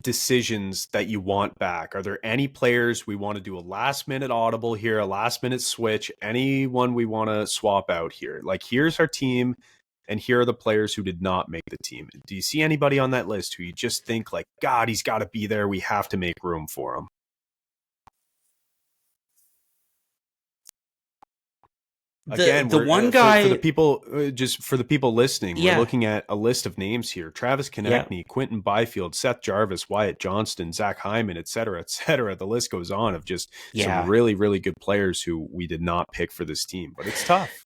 decisions that you want back? Are there any players we want to do a last minute audible here, a last minute switch? Anyone we want to swap out here? Like, here's our team, and here are the players who did not make the team. Do you see anybody on that list who you just think, like, God, he's got to be there, we have to make room for him? Again, the one guy for the people, just for the people listening, we're looking at a list of names here: Travis Konechny, Quinton Byfield, Seth Jarvis, Wyatt Johnston, Zach Hyman, et cetera, et cetera. The list goes on of just some really, really good players who we did not pick for this team, but it's tough.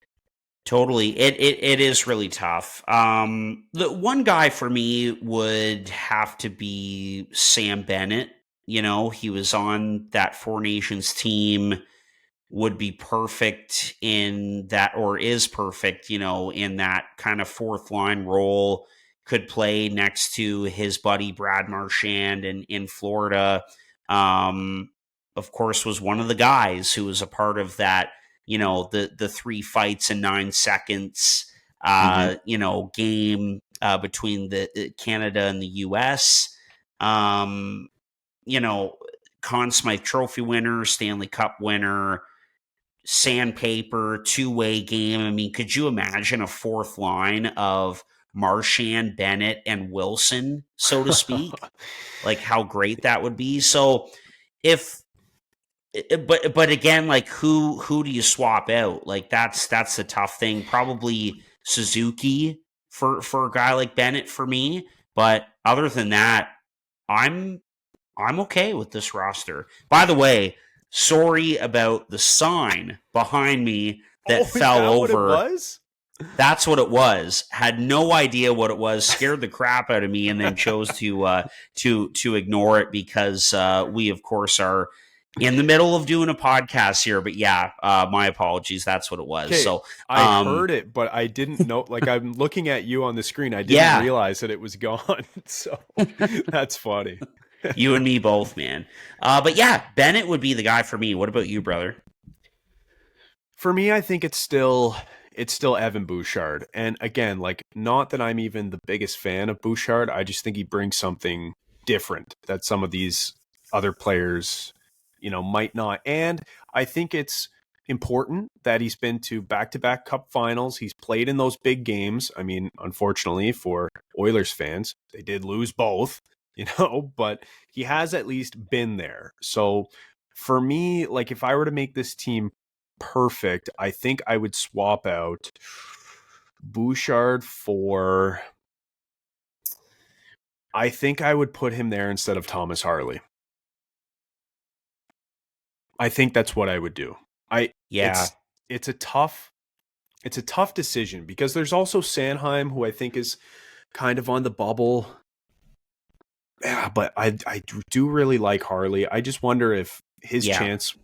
Totally. It is really tough. The one guy for me would have to be Sam Bennett. He was on that Four Nations team, would be perfect in that, or is perfect, in that kind of fourth line role, could play next to his buddy Brad Marchand in Florida. Of course, was one of the guys who was a part of that, the 3 fights in 9 seconds, game between the Canada and the US. Conn Smythe Trophy winner, Stanley Cup winner, sandpaper, two-way game. I mean, could you imagine a fourth line of Marchand, Bennett, and Wilson, so to speak? Like, how great that would be. So but again, like, who do you swap out? Like, that's the tough thing. Probably Suzuki for a guy like Bennett for me. But other than that, I'm okay with this roster. By the way, sorry about the sign behind me that fell over. What it was? That's what it was. Had no idea what it was. Scared the crap out of me, and then chose to ignore it because we, of course, are in the middle of doing a podcast here. But my apologies. That's what it was. Okay, so I heard it, but I didn't know. Like, I'm looking at you on the screen. I didn't realize that it was gone. So that's funny. You and me both, man. But Bennett would be the guy for me. What about you, brother? For me, I think it's still Evan Bouchard. And again, like, not that I'm even the biggest fan of Bouchard. I just think he brings something different that some of these other players, might not. And I think it's important that he's been to back-to-back cup finals. He's played in those big games. I mean, unfortunately for Oilers fans, they did lose both. But he has at least been there. So for me, like, if I were to make this team perfect, I think I would swap out Bouchard for, I think I would put him there instead of Thomas Harley. I think that's what I would do. It's a tough decision because there's also Sanheim, who I think is kind of on the bubble. Yeah, but I do really like Harley. I just wonder if his chance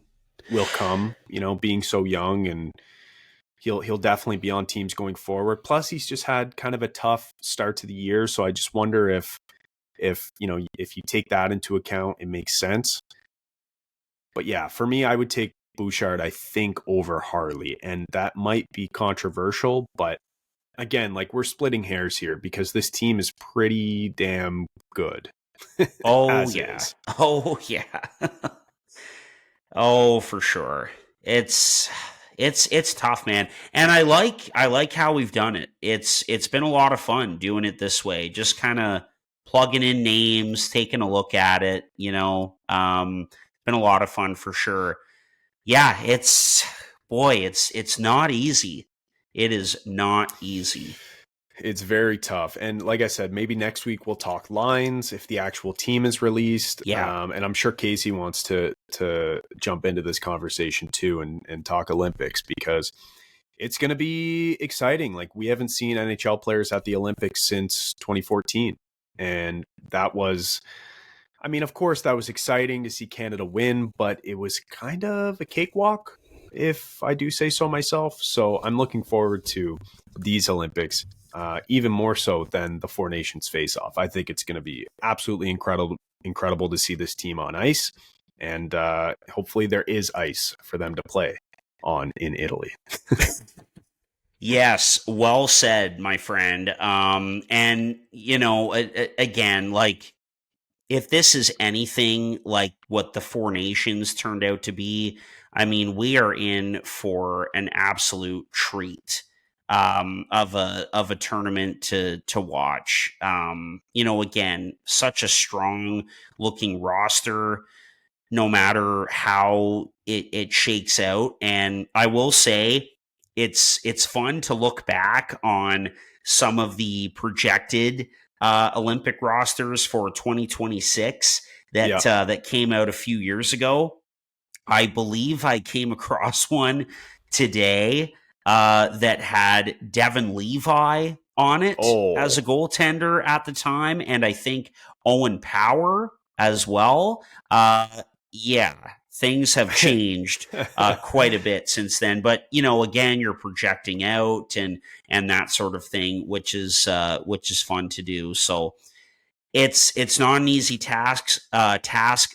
will come, being so young, and he'll definitely be on teams going forward. Plus, he's just had kind of a tough start to the year, so I just wonder if you take that into account, it makes sense. But yeah, for me, I would take Bouchard, I think, over Harley, and that might be controversial, but again, like, we're splitting hairs here because this team is pretty damn good. Oh yeah. Oh yeah. Oh, for sure. It's tough, man. And I like how we've done it. It's been a lot of fun doing it this way. Just kind of plugging in names, taking a look at it, been a lot of fun for sure. Yeah, it's not easy. It is not easy. It's very tough. And like I said, maybe next week we'll talk lines if the actual team is released. Yeah. And I'm sure Casey wants to jump into this conversation too and talk Olympics, because it's going to be exciting. Like, we haven't seen NHL players at the Olympics since 2014. And that was, of course, that was exciting to see Canada win, but it was kind of a cakewalk, if I do say so myself. So I'm looking forward to these Olympics. Even more so than the Four Nations face-off. I think it's going to be absolutely incredible to see this team on ice, and hopefully there is ice for them to play on in Italy. Yes, well said, my friend. And again, like, if this is anything like what the Four Nations turned out to be, we are in for an absolute treat. Of a tournament to watch. Again, such a strong looking roster, no matter how it shakes out. And I will say, it's fun to look back on some of the projected Olympic rosters for 2026 that came out a few years ago. I believe I came across one today that had Devin Levi on it as a goaltender at the time, and I think Owen Power as well. Things have changed quite a bit since then. But again, you're projecting out and that sort of thing, which is fun to do. So it's not an easy task,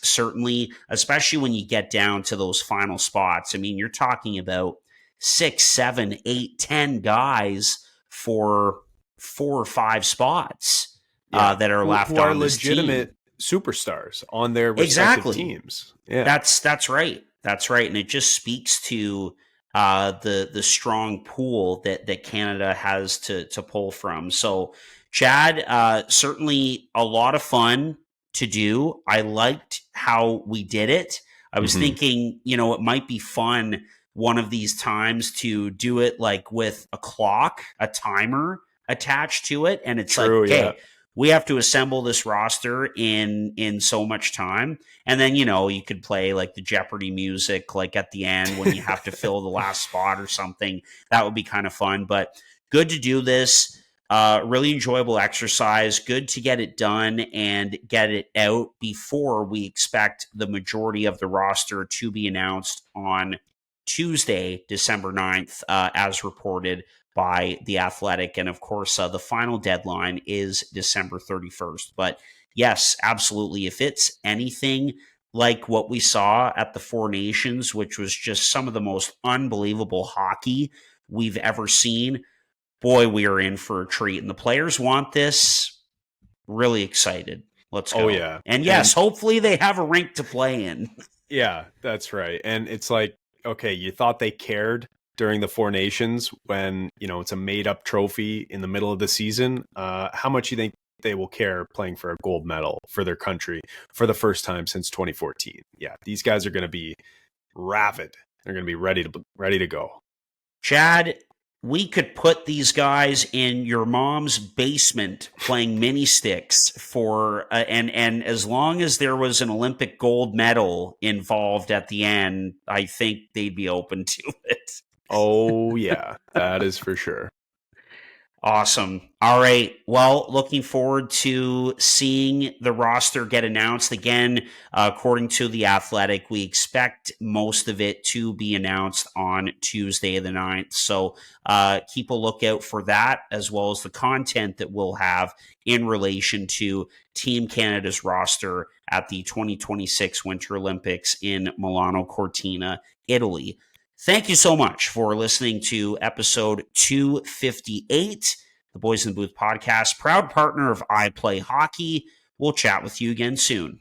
certainly, especially when you get down to those final spots. You're talking about 6, 7, 8, 10 guys for 4 or 5 spots that are left who on are this legitimate team. Superstars on their respective teams. Yeah, that's right. That's right, and it just speaks to the strong pool that Canada has to pull from. So, Chad, certainly a lot of fun to do. I liked how we did it. I was thinking, it might be fun one of these times to do it like with a clock, a timer attached to it. And it's okay, we have to assemble this roster in so much time. And then, you could play like the Jeopardy music, like at the end when you have to fill the last spot or something. That would be kind of fun, but good to do this. Really enjoyable exercise. Good to get it done and get it out before we expect the majority of the roster to be announced on Tuesday, December 9th, as reported by The Athletic. And of course, the final deadline is December 31st. But yes, absolutely. If it's anything like what we saw at the Four Nations, which was just some of the most unbelievable hockey we've ever seen, boy, we are in for a treat. And the players want this. Really excited. Let's go. Oh, yeah. And yes, hopefully they have a rink to play in. Yeah, that's right. And it's like, okay, you thought they cared during the Four Nations when, it's a made-up trophy in the middle of the season. How much you think they will care playing for a gold medal for their country for the first time since 2014? Yeah, these guys are going to be rabid. They're going to be ready to go. Chad, we could put these guys in your mom's basement playing mini sticks for and as long as there was an Olympic gold medal involved at the end, I think they'd be open to it. Oh yeah, that is for sure. Awesome. All right. Well, looking forward to seeing the roster get announced. Again, according to The Athletic, we expect most of it to be announced on Tuesday the 9th. So keep a lookout for that, as well as the content that we'll have in relation to Team Canada's roster at the 2026 Winter Olympics in Milano Cortina, Italy. Thank you so much for listening to episode 258, the Boys in the Booth podcast, proud partner of I Play Hockey. We'll chat with you again soon.